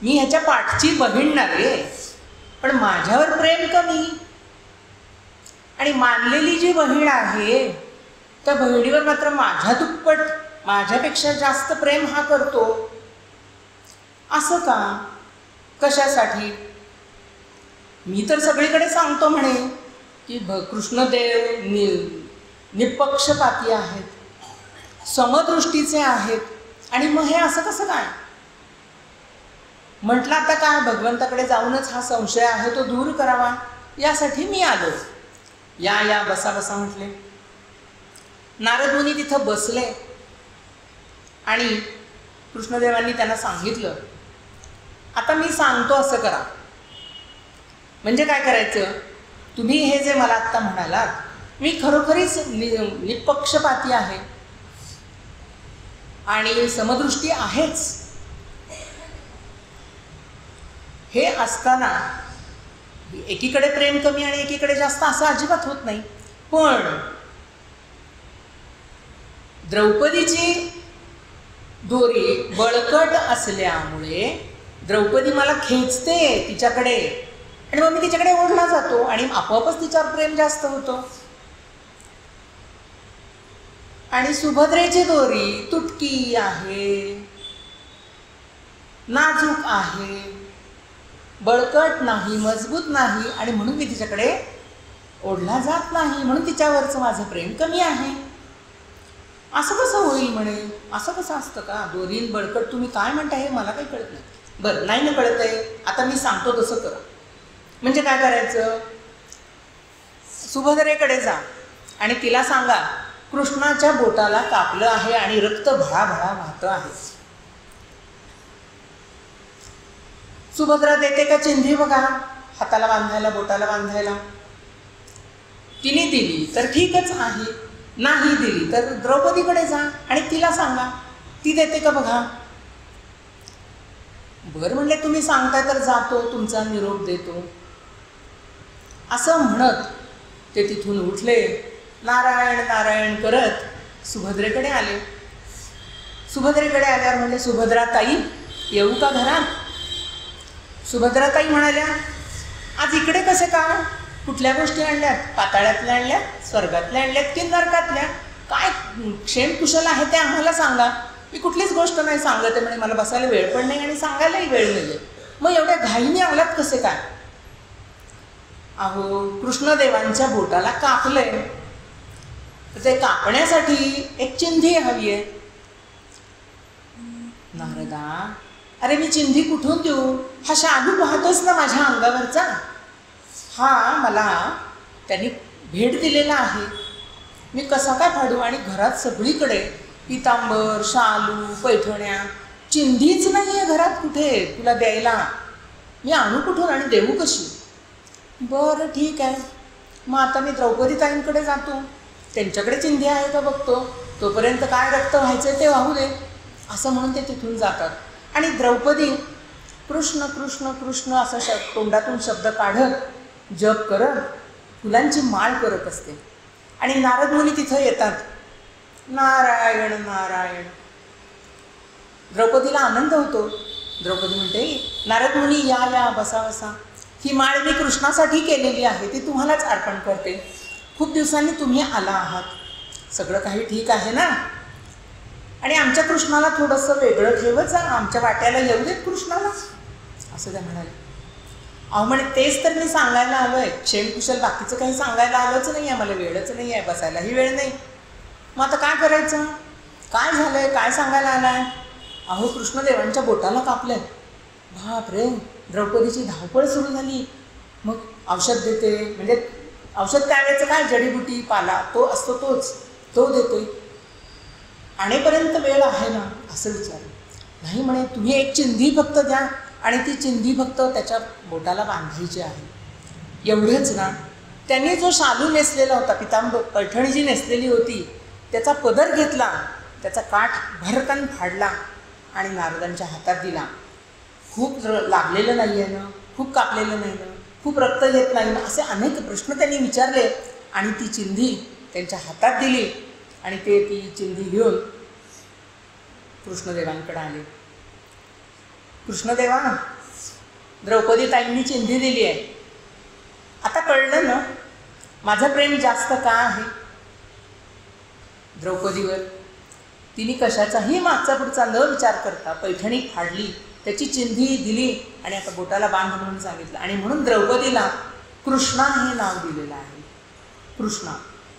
मी ह्याच्या पाठची बहीण नव्हे, पण माझ्यावर प्रेम कमी. आणि मानलेली जी बहीण आहे त्या बहिणीवर मात्र माझ्या दुप्पट, माझ्यापेक्षा जास्त प्रेम हा करतो. असं का? कशासाठी? मी तर सगळीकडे सांगतो म्हणे की कृष्णदेव निपक्षपाती आहेत, समदृष्टीचे आहेत, आणि मग हे असं कसं काय? म्हटलं आता काय, भगवंताकडे जाऊनच हा संशय आहे तो दूर करावा, यासाठी मी आलो. या या बसा बसा म्हटले. नारद मुनी तिथं बसले आणि कृष्णदेवांनी त्यांना सांगितलं, आता मी सांगतो असं करा. म्हणजे काय करायचं? तुम्ही हे जे मला आत्ता म्हणालात, मी खरोखरीच निपक्षपाती आहे आणि समदृष्टी आहेच. हे असताना एकीकडे प्रेम कमी आणि एकीकडे जास्त असं अजिबात होत नाही. पण द्रौपदीची दोरी बळकट असल्यामुळे द्रौपदी मला खेचते तिच्याकडे आणि मग मी तिच्याकडे ओढला जातो आणि आपोआपच तिच्यावर प्रेम जास्त होतं. आणि सुभद्रेची दोरी तुटकी आहे, नाजूक आहे, बळकट नाही, मजबूत नाही, आणि म्हणून मी तिच्याकडे ओढला जात नाही. म्हणून तिच्यावरचं माझं प्रेम कमी आहे. असं कसं होईल म्हणे? असं कसं असतं का? दोरीन बळकट तुम्ही काय म्हणता हे मला काही कळत नाही. बरं, नाही ना कळत आहे, आता मी सांगतो तसं करा. म्हणजे काय करायचं? सुभद्रेकडे जा आणि तिला सांगा, कृष्णाच्या बोटाला कापलं आहे आणि रक्त भळाभळा वाहतं आहे. सुभद्रा देते का चिंधी बघा, हाताला बांधायला, बोटाला बांधायला. तिने दिली तर ठीकच आहे, नाही दिली तर द्रौपदीकडे जा आणि तिला सांगा, ती देते का बघा. बरं म्हणले, तुम्ही सांगताय तर जातो, तुमचा निरोप देतो. असं म्हणत ते तिथून उठले. नारायण नारायण करत सुभद्रेकडे आले. सुभद्रेकडे आल्यावर म्हणले, सुभद्राताई येऊ का घरात? सुभद्राताई म्हणाल्या, आज इकडे कसे का? कुठल्या गोष्टी आणल्यात? पाताळ्यातल्या आणल्यात, स्वर्गातल्या आणल्यात की नरकातल्या? काय क्षेम कुशल आहे ते आम्हाला सांगा. मी कुठलीच गोष्ट नाही सांगत आहे म्हणे, मला बसायला वेळ पण नाही आणि सांगायलाही वेळ नाही आहे. मग एवढ्या घाईने आलात कसे काय? अहो, कृष्णदेवांच्या बोटाला कापलंय, तर ते कापण्यासाठी एक चिंधी हवी आहे. नारदा, अरे मी चिंधी कुठून देऊ? हा शालू पाहतोस ना माझ्या अंगावरचा, हा मला त्यांनी भेट दिलेला आहे. मी कसा काय फाडू? आणि घरात सगळीकडे पितांबर, शालू, पैठण्या, चिंधीच नाही आहे घरात कुठे तुला द्यायला. मी आणू कुठून आणि देऊ कशी? बरं ठीक आहे, मग आता मी द्रौपदी ताईंकडे जातो, त्यांच्याकडे चिंधी आहे का बघतो, तोपर्यंत काय रक्त व्हायचं ते वाहू दे, असं म्हणून ते तिथून जातात. आणि द्रौपदी कृष्ण कृष्ण कृष्ण असं तोंडातून शब्द काढत जप करत फुलांची माळ करत असते. आणि नारद मुनी तिथं येतात. नारायण नारायण. द्रौपदीला आनंद होतो. द्रौपदी म्हणते, नारद मुनी या या, बसा बसा, ही माळ मी कृष्णासाठी केलेली आहे, ती तुम्हालाच अर्पण करते. खूप दिवसांनी तुम्ही आला आहात, सगळं काही ठीक आहे ना? आणि आमच्या कृष्णाला थोडंसं वेगळं ठेवत जा, आमच्या वाट्याला येऊ देत कृष्णाला, असं त्या म्हणाले. अहो म्हणे, तेच तर मी सांगायला आलो आहे, क्षेमकुशल बाकीचं काही सांगायला आलंच नाही आहे, मला वेळच नाही आहे, बसायलाही वेळ नाही. मग आता काय करायचं? काय झालं आहे? काय सांगायला आला आहे? अहो, कृष्णदेवांच्या बोटाला कापलं आहे. बाप रे, द्रौपदीची धावपळ सुरू झाली. मग औषध देते, म्हणजे औषध त्यावेळेचं काय, जडीबुटी पाला तो असतो तोच, तो देतोय. आणेपर्यंत वेळ आहे ना, असं विचारलं. नाही म्हणे, तुम्ही एक चिंधी फक्त द्या आणि ती चिंधी फक्त त्याच्या बोटाला बांधायची आहे, एवढंच ना. त्यांनी जो शालू नेसलेला होता, पितांबर पैठणी जी नेसलेली होती, त्याचा पदर घेतला, त्याचा काठ भरकन फाडला आणि नारदांच्या हातात दिला. खूप लागलेलं नाही आहे ना, खूप कापलेलं नाही ना, खूप रक्त येत नाही ना, असे अनेक प्रश्न त्यांनी विचारले आणि ती चिंधी त्यांच्या हातात दिली. आणि ते ती चिंधी घेऊन कृष्णदेवांकडे आले. कृष्णदेवा, द्रौपदी ताईंनी चिंधी दिली आहे, आता कळलं ना माझं प्रेम जास्त का आहे द्रौपदीवर. तिने कशाचाही मागचा पुढचा न विचार करता पैठणी फाडली, त्याची चिंधी दिली आणि आता बोटाला बांध म्हणून सांगितलं. आणि म्हणून द्रौपदीला कृष्णा हे नाव दिलेलं आहे. कृष्णा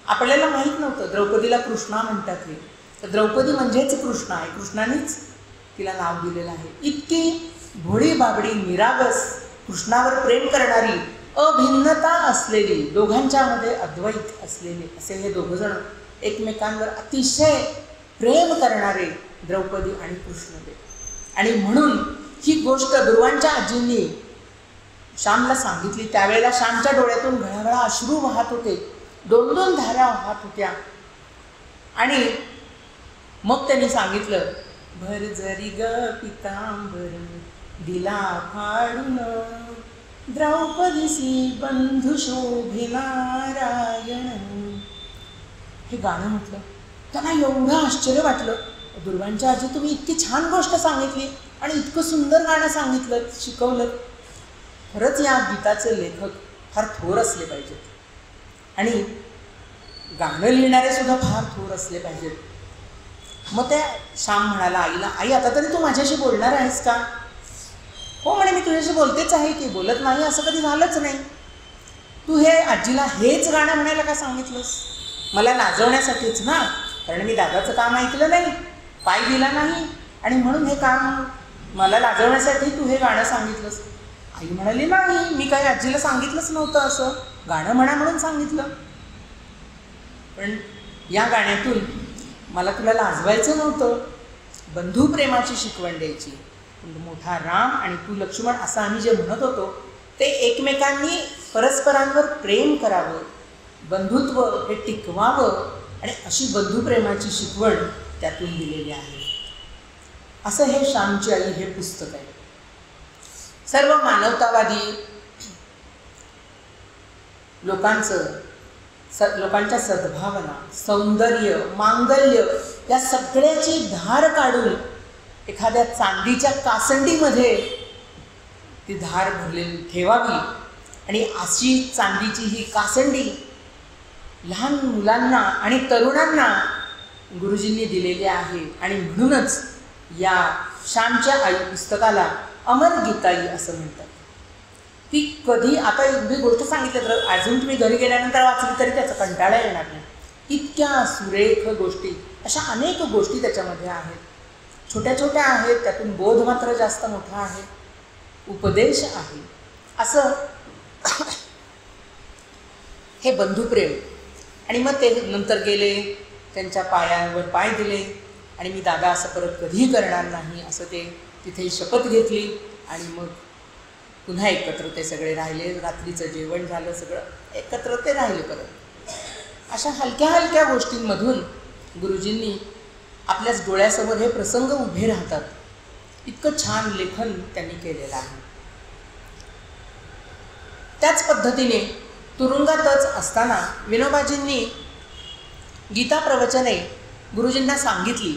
आपल्याला माहीत नव्हतं द्रौपदीला कृष्णा म्हणतात हे, तर द्रौपदी म्हणजेच कृष्णा आहे, कृष्णानेच तिला नाव दिलेलं आहे. इतकी भोळी बाबडी निरागस, कृष्णावर प्रेम करणारी, अभिन्नता असलेली, दोघांच्यामध्ये अद्वैत असलेले असे हे दोघंजण एकमेकांवर अतिशय प्रेम करणारे द्रौपदी आणि कृष्णदेव. आणि म्हणून ही गोष्ट दुर्वांच्या आजींनी श्यामला सांगितली. त्यावेळेला श्यामच्या डोळ्यातून घळाघळा अश्रू वाहत होते, 2-2 धारा वाहत होत्या. आणि मग त्यांनी सांगितलं, भर जरी ग पितांबर दिला फाडून, द्रौपदीसी बंधू शोभे नारायण. हे गाणं म्हटलं, त्यांना एवढं आश्चर्य वाटलं. दुर्वांच्या आजी, तुम्ही इतकी छान गोष्ट सांगितली आणि इतकं सुंदर गाणं सांगितलं, शिकवलं. खरंच या गीताचे लेखक फार थोर असले पाहिजेत आणि गाणं लिहिणारे सुद्धा फार थोर असले पाहिजेत. मग त्या श्याम म्हणाला आईला, आई आता तरी तू माझ्याशी बोलणार आहेस का? हो म्हणे, मी तुझ्याशी बोलतेच आहे की, बोलत नाही असं कधी झालंच नाही. तू हे आजीला हेच गाणं म्हणायला का सांगितलंस? मला लाजवण्यासाठीच ना, कारण मी दादाचं काम ऐकलं नाही, पाय दिला नाही, आणि म्हणून हे काम मला लाजवण्यासाठी तू हे गाणं सांगितलंस. आई म्हणाली, नाही, मी काही आजीला सांगितलंच नव्हतं असं, गाणं म्हणा म्हणून सांगितलं. पण या गाण्यातून मला तुला लाजवायचं नव्हतं, बंधुप्रेमाची शिकवण द्यायची. मोठा राम आणि तू लक्ष्मण असं आम्ही जे म्हणत होतो, ते एकमेकांनी परस्परांवर प्रेम करावं, बंधुत्व हे टिकवावं, आणि अशी बंधुप्रेमाची शिकवण त्यातून दिलेली आहे. असं हे श्यामची आई हे पुस्तक आहे. सर्व मानवतावादी लोकांच्या सद्भावना, सौंदर्य, मांगल्य या सगळ्याची धार काढून एखाद्या चांदीच्या कासंडीमध्ये ती धार भरलेली ठेवावी, आणि अशी चांदीची ही कासंडी लहान मुलांना आणि तरुणांना गुरुजींनी दिलेली आहे आणि म्हणूनच या श्यामच्या आई पुस्तकाला अमर गीताई असं म्हणतात. ती कधी, आता एवढी गोष्ट सांगितली तर अजून तुम्ही घरी गेल्यानंतर वाचली तरी त्याचा कंटाळा येणार नाही. इतक्या सुरेख गोष्टी, अशा अनेक गोष्टी त्याच्यामध्ये आहेत. छोट्या छोट्या आहेत, त्यातून बोध मात्र जास्त मोठा आहे, उपदेश आहे. असं हे बंधुप्रेम. आणि मग ते नंतर गेले, त्यांच्या पायांवर पाय दिले आणि मी दादा असं परत कधीही करणार नाही असं ते तिथे शपथ घेतली. आणि मग पुन्हा एकत्र ते सगळे राहिले. रात्रीचं जेवण झालं, सगळं एकत्र ते राहिले परत. अशा हलक्या हलक्या गोष्टींमधून गुरुजींनी आपल्याच डोळ्यासमोर हे प्रसंग उभे राहतात. इतकं छान लेखन त्यांनी केलेलं आहे. त्याच पद्धतीने तुरुंगातच असताना विनोबाजींनी गीता प्रवचने गुरुजींना सांगितली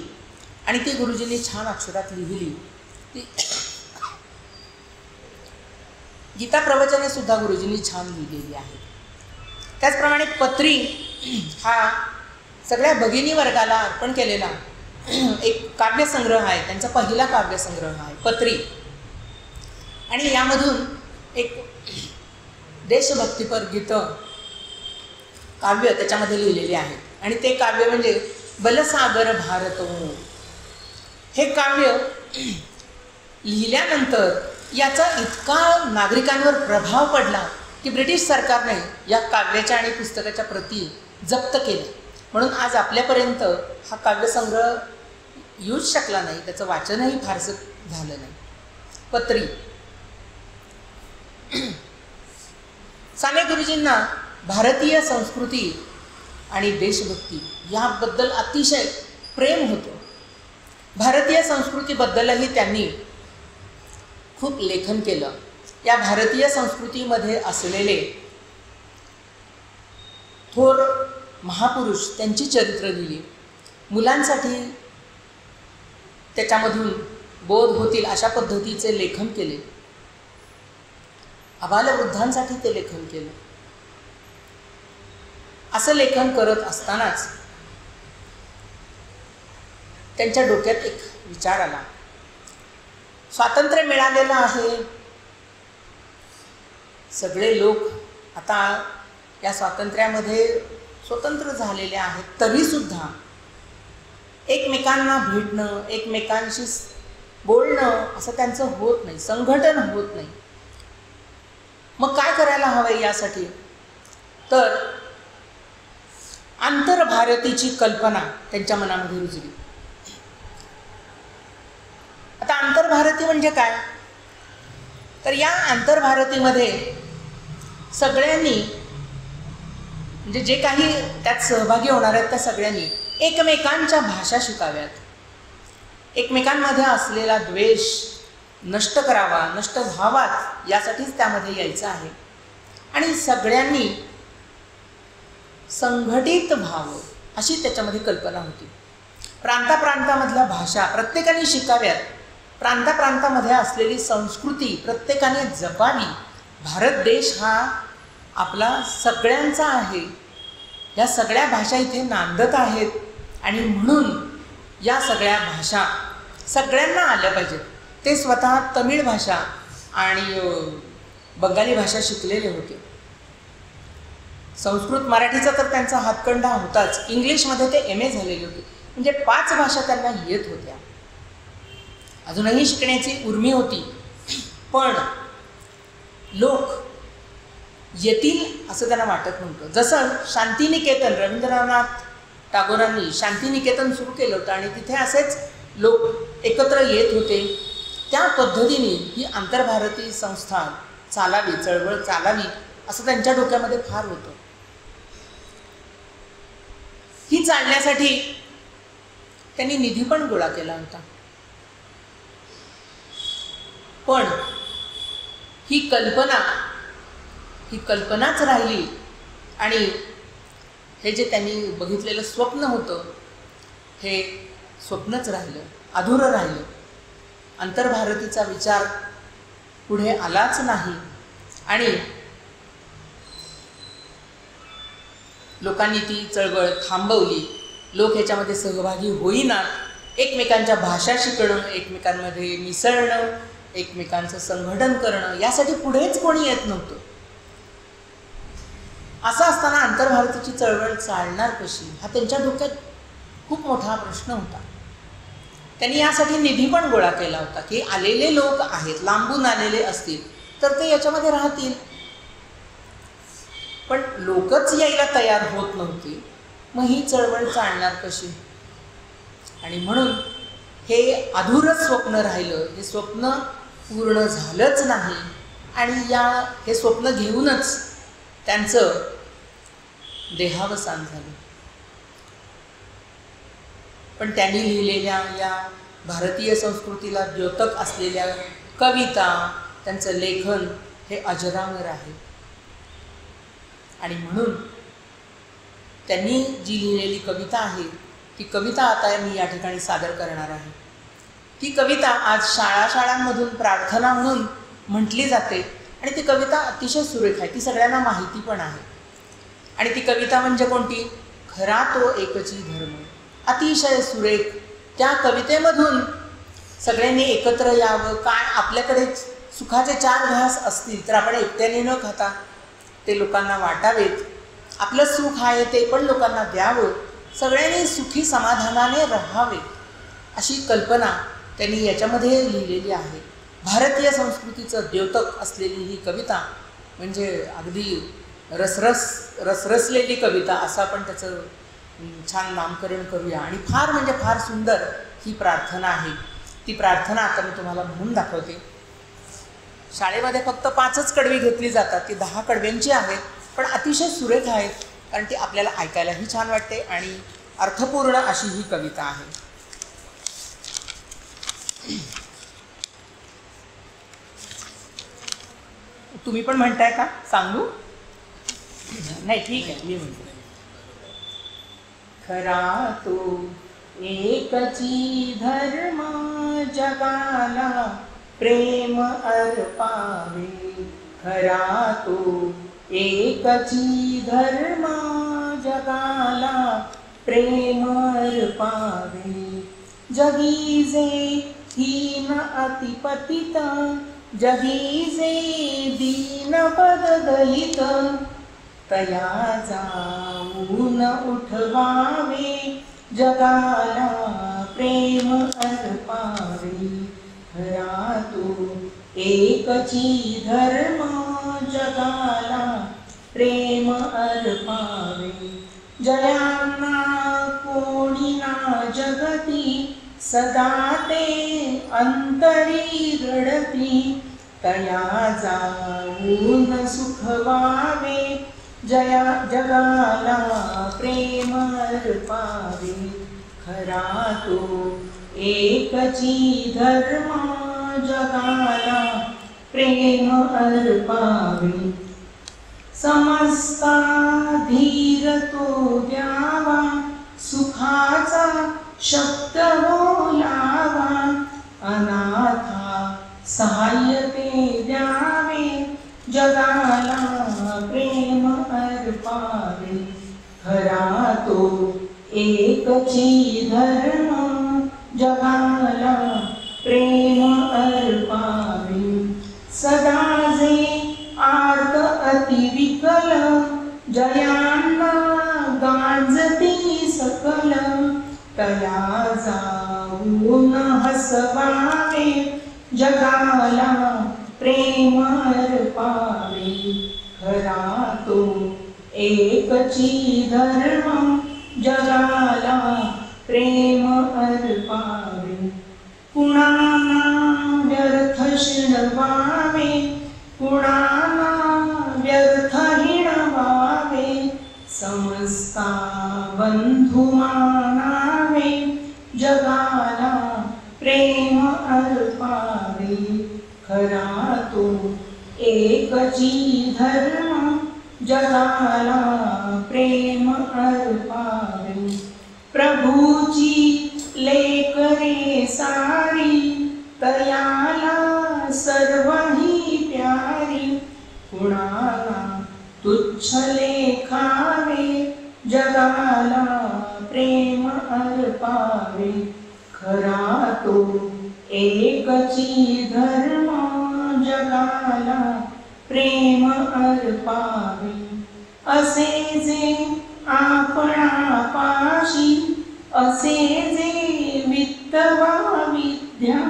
आणि ती गुरुजींनी छान अक्षरात लिहिली. ती गीता प्रवचने सुद्धा गुरुजींनी छान लिहिलेली आहे. त्याचप्रमाणे पत्री हा सगळ्या भगिनी वर्गाला अर्पण केलेला एक काव्यसंग्रह आहे. त्यांचा पहिला काव्यसंग्रह आहे पत्री. आणि यामधून एक देशभक्तीपर गीतं काव्य त्याच्यामध्ये लिहिलेले आहेत. आणि ते काव्य म्हणजे बलसागर भारत. हे काव्य लिहिल्यानंतर याचा इतका नागरिकांवर प्रभाव पडला की ब्रिटिश सरकारने या काव्याच्या आणि पुस्तकाच्या प्रती जप्त केल्या. म्हणून आज आपल्यापर्यंत हा काव्यसंग्रह येऊच शकला नाही, त्याचं वाचनही फारसं झालं नाही. पत्री. साने गुरुजींना भारतीय संस्कृती आणि देशभक्ती याबद्दल अतिशय प्रेम होतं. भारतीय संस्कृतीबद्दलही त्यांनी खूप लेखन केलं. या भारतीय संस्कृतीमध्ये असलेले थोर महापुरुष त्यांची चरित्र लिहिली. मुलांसाठी त्याच्यामधून बोध होतील अशा पद्धतीचे लेखन केले. अबालवृद्धांसाठी ते लेखन केलं. असं लेखन करत असतानाच त्यांच्या डोक्यात एक विचार आला. स्वातंत्र्य मिळालेलं आहे, सगळे लोक आता या स्वातंत्र्यामध्ये स्वतंत्र झालेले आहेत, तरीसुद्धा एकमेकांना भेटणं, एकमेकांशी बोलणं असं त्यांचं होत नाही, संघटन होत नाही. मग काय करायला हवं यासाठी? तर आंतरभारतीची कल्पना त्यांच्या मनामध्ये रुजली. आता आंतरभारती म्हणजे काय? तर या आंतरभारतीमध्ये सगळ्यांनी, म्हणजे जे काही त्यात सहभागी होणार आहेत त्या सगळ्यांनी एकमेकांच्या भाषा शिकाव्यात, एकमेकांमध्ये असलेला द्वेष नष्ट करावा, नष्ट व्हावाच, यासाठीच त्यामध्ये यायचं आहे. आणि सगळ्यांनी संघटित व्हावं अशी त्याच्यामध्ये कल्पना होती. प्रांताप्रांतामधल्या भाषा प्रत्येकाने शिकाव्यात, प्रांताप्रांतामध्ये असलेली संस्कृती प्रत्येकाने जपावी. भारत देश हा आपला सगळ्यांचा आहे, या सगळ्या भाषा इथे नांदत आहेत आणि म्हणून या सगळ्या भाषा सगळ्यांना आल्या पाहिजेत. ते स्वतः तमिळ भाषा आणि बंगाली भाषा शिकलेले होते. संस्कृत मराठीचा तर त्यांचा हातखंडा होताच. इंग्लिशमध्ये ते MA झालेले होते, म्हणजे 5 भाषा त्यांना येत होत्या. अजूनही शिकण्याची उर्मी होती, पण लोक येतील असं त्यांना वाटत नव्हतं. जसं शांतिनिकेतन, रवींद्रनाथ टागोरांनी शांतिनिकेतन सुरू केलं होतं आणि तिथे असेच लोक एकत्र येत होते. त्या पद्धतीने ही आंतरभारती संस्था चालावी, चळवळ चालावी असं त्यांच्या डोक्यामध्ये फार होतं. ही चालण्यासाठी त्यांनी निधी पण गोळा केला होता. पण ही कल्पनाच राहिली आणि हे जे त्यांनी बघितलेलं स्वप्न होतं हे स्वप्नच राहिलं, अधुरं राहिलं. आंतरभारतीचा विचार पुढे आलाच नाही आणि लोकांनी ती चळवळ थांबवली. लोक ह्याच्यामध्ये सहभागी होईनात, एकमेकांच्या भाषा शिकणं, एकमेकांमध्ये मिसळणं, एकमेकांचं संघटन करणं, यासाठी पुढेच कोणी येत नव्हतं. असं असताना आंतरभारतीची चळवळ चालणार कशी, हा त्यांच्या डोक्यात खूप मोठा प्रश्न होता. त्यांनी यासाठी निधी पण गोळा केला होता की आलेले लोक आहेत, लांबून आलेले असतील तर ते याच्यामध्ये राहतील. पण लोकच यायला तयार होत नव्हती, मग ही चळवळ चालणार कशी. आणि म्हणून हे अधुरच स्वप्न राहिलं, हे स्वप्न पूर्ण झालंच नाही. आणि हे स्वप्न घेऊनच त्यांचं देहावसान झालं. पण त्यांनी लिहिलेल्या या भारतीय संस्कृतीला द्योतक असलेल्या कविता, त्यांचं लेखन हे अजरामर आहे. आणि म्हणून त्यांनी जी लिहिलेली कविता आहे ती कविता आता मी या ठिकाणी सादर करणार आहे. ती कविता आज शाळांमधून प्रार्थना म्हणून म्हटली जाते आणि ती कविता अतिशय सुरेख आहे, ती सगळ्यांना माहिती पण आहे. आणि ती कविता म्हणजे कोणती? खरा तो एकची धर्म. अतिशय सुरेख. त्या कवितेमधून सगळ्यांनी एकत्र यावं. काय आपल्याकडे सुखाचे 4 घास असतील तर आपण एकट्याने न खाता ते लोकांना वाटावेत. आपलं सुख आहे ते पण लोकांना द्यावं. सगळ्यांनी सुखी समाधानाने राहावे, अशी कल्पना त्यांनी याच्यामध्ये लिहिलेली आहे. भारतीय संस्कृतीचं द्योतक असलेली ही कविता म्हणजे अगदी रसरसलेली कविता असं आपण त्याचं छान नामकरण करूया. आणि फार म्हणजे फार सुंदर ही प्रार्थना आहे. ती प्रार्थना आता मी तुम्हाला म्हणून दाखवते. शाळेमध्ये फक्त 5च कडवी घेतली जातात, ती 10 कडव्यांची आहेत, पण अतिशय सुरेख आहेत, कारण ती आपल्याला ऐकायलाही छान वाटते आणि अर्थपूर्ण अशी ही कविता आहे. तुम्ही पण म्हणताय का? सांगू? नाही, ठीक आहे, मी म्हणतो. खरा तो एकची धर्म जगाला प्रेम अर्पावे. खरा तो एकची धर्म जगाला प्रेम अर्पावे. जगी जे हीन अतिपतित, जगी जे दीन पददलित, तया जाऊन उठवावे. जगाला प्रेम अर्पावे. खरा तो एकची धर्म जगाला प्रेम अर्पावे. जयांना कोणी ना जगती, सदा ते अंतरी रडती, तया जाऊन सुखवावे. जगाला प्रेम अर्पावे. खरा तो एकची धर्म जगाला प्रेम अर्पावे. समस्ता धीर तो द्यावा, सुखाचा शब्द बोलावा. अनाथा सहाय्य ते द्यावे. जगाला प्रेम अर्पावे. खरा तो एकची धर्म जगाला प्रेम अर्पावे. सदा जे आर्त अतिविकल, जयांना गांजती सकल, तया जाऊन हसवावे. जगाला प्रेम अर्पावे. खरा तो एकची धर्म जगाला प्रेम अर्पावे. कुणाला व्यर्थ शिणवावे, कुणाला व्यर्थ हिणवावे. समस्ता बंधू मानावे. जगाला प्रेम अर्पावे. खरा तो एकची धर्म जगाला प्रेम अर्पावे. प्रभूची लेकरे सारी, तयाला सर्वही प्यारी. कुणाला तुच्छ लेखावे. जगाला प्रेम अर्पावे खरा तो एकची धर्म जगाला प्रेम अर्पावे असे जे आपणापाशी असे जे वित्तवा विद्या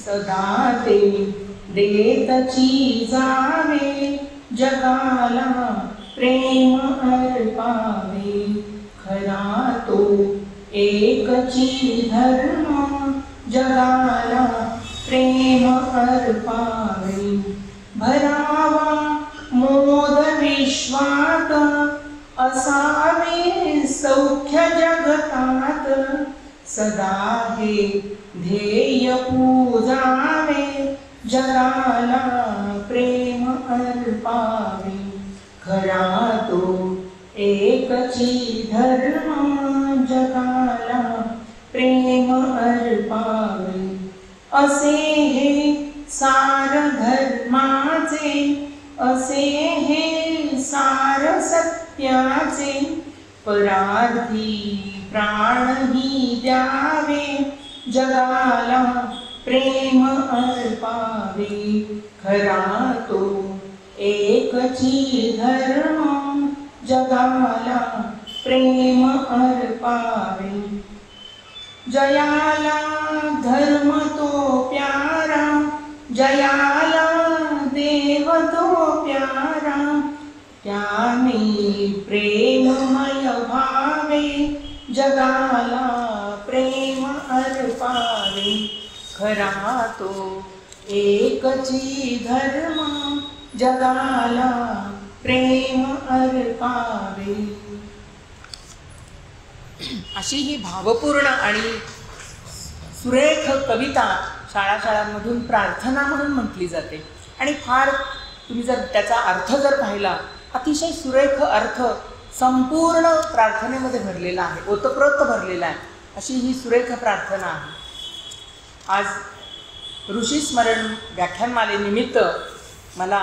सदा ते देतची जावे जगाला प्रेम अर्पावे खरा तो एकची धर्म जगाला प्रेम अर्पावे भरावा मोद विश्वात असावे सौख्य जगतात सदा हे ध्येय पूजावे जगाला प्रेम अर्पावे खरा तो एकची धर्म जगाला प्रेम अर्पावे असे हे सार धर्माचे असे हे सार सत्याचे परार्थी प्राणही द्यावे जगाला प्रेम अर्पावे खरा तो एकची धर्म जगाला प्रेम अर्पावे जयाला धर्म तो प्यारा जयाला देव तो प्यारा त्याने प्रेममय भावे जगाला प्रेम अर्पावे खरा तो एकची धर्म जगाला प्रेम अर्पावे. अशी ही भावपूर्ण आणि सुरेख कविता शाळांमधून प्रार्थना म्हणून म्हटली जाते आणि फार तुम्ही जर त्याचा अर्थ जर पाहिला अतिशय सुरेख अर्थ संपूर्ण प्रार्थनेमध्ये भरलेला आहे, ओतप्रोत भरलेला आहे. अशी ही सुरेख प्रार्थना आहे. आज ऋषी स्मरण व्याख्यानमालेनिमित्त मला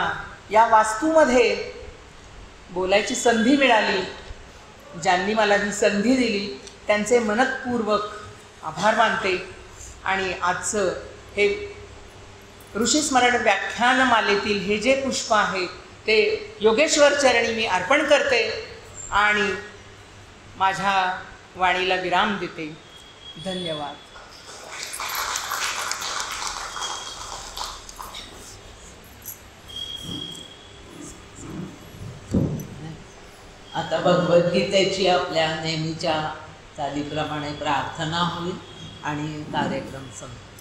या वास्तूमध्ये बोलायची संधी मिळाली. ज्यांनी मला ही संधी दिली त्यांचे मनःपूर्वक आभार मानते आणि आजचं हे ऋषी स्मरण व्याख्यानमालेतील हे जे पुष्प आहे ते योगेश्वर चरणी मी अर्पण करते आणि माझ्या वाणीला विराम देते. धन्यवाद. आता भगवद्गीतेची आपल्या नेहमीच्या चालीप्रमाणे प्रार्थना होईल आणि कार्यक्रम संपतो.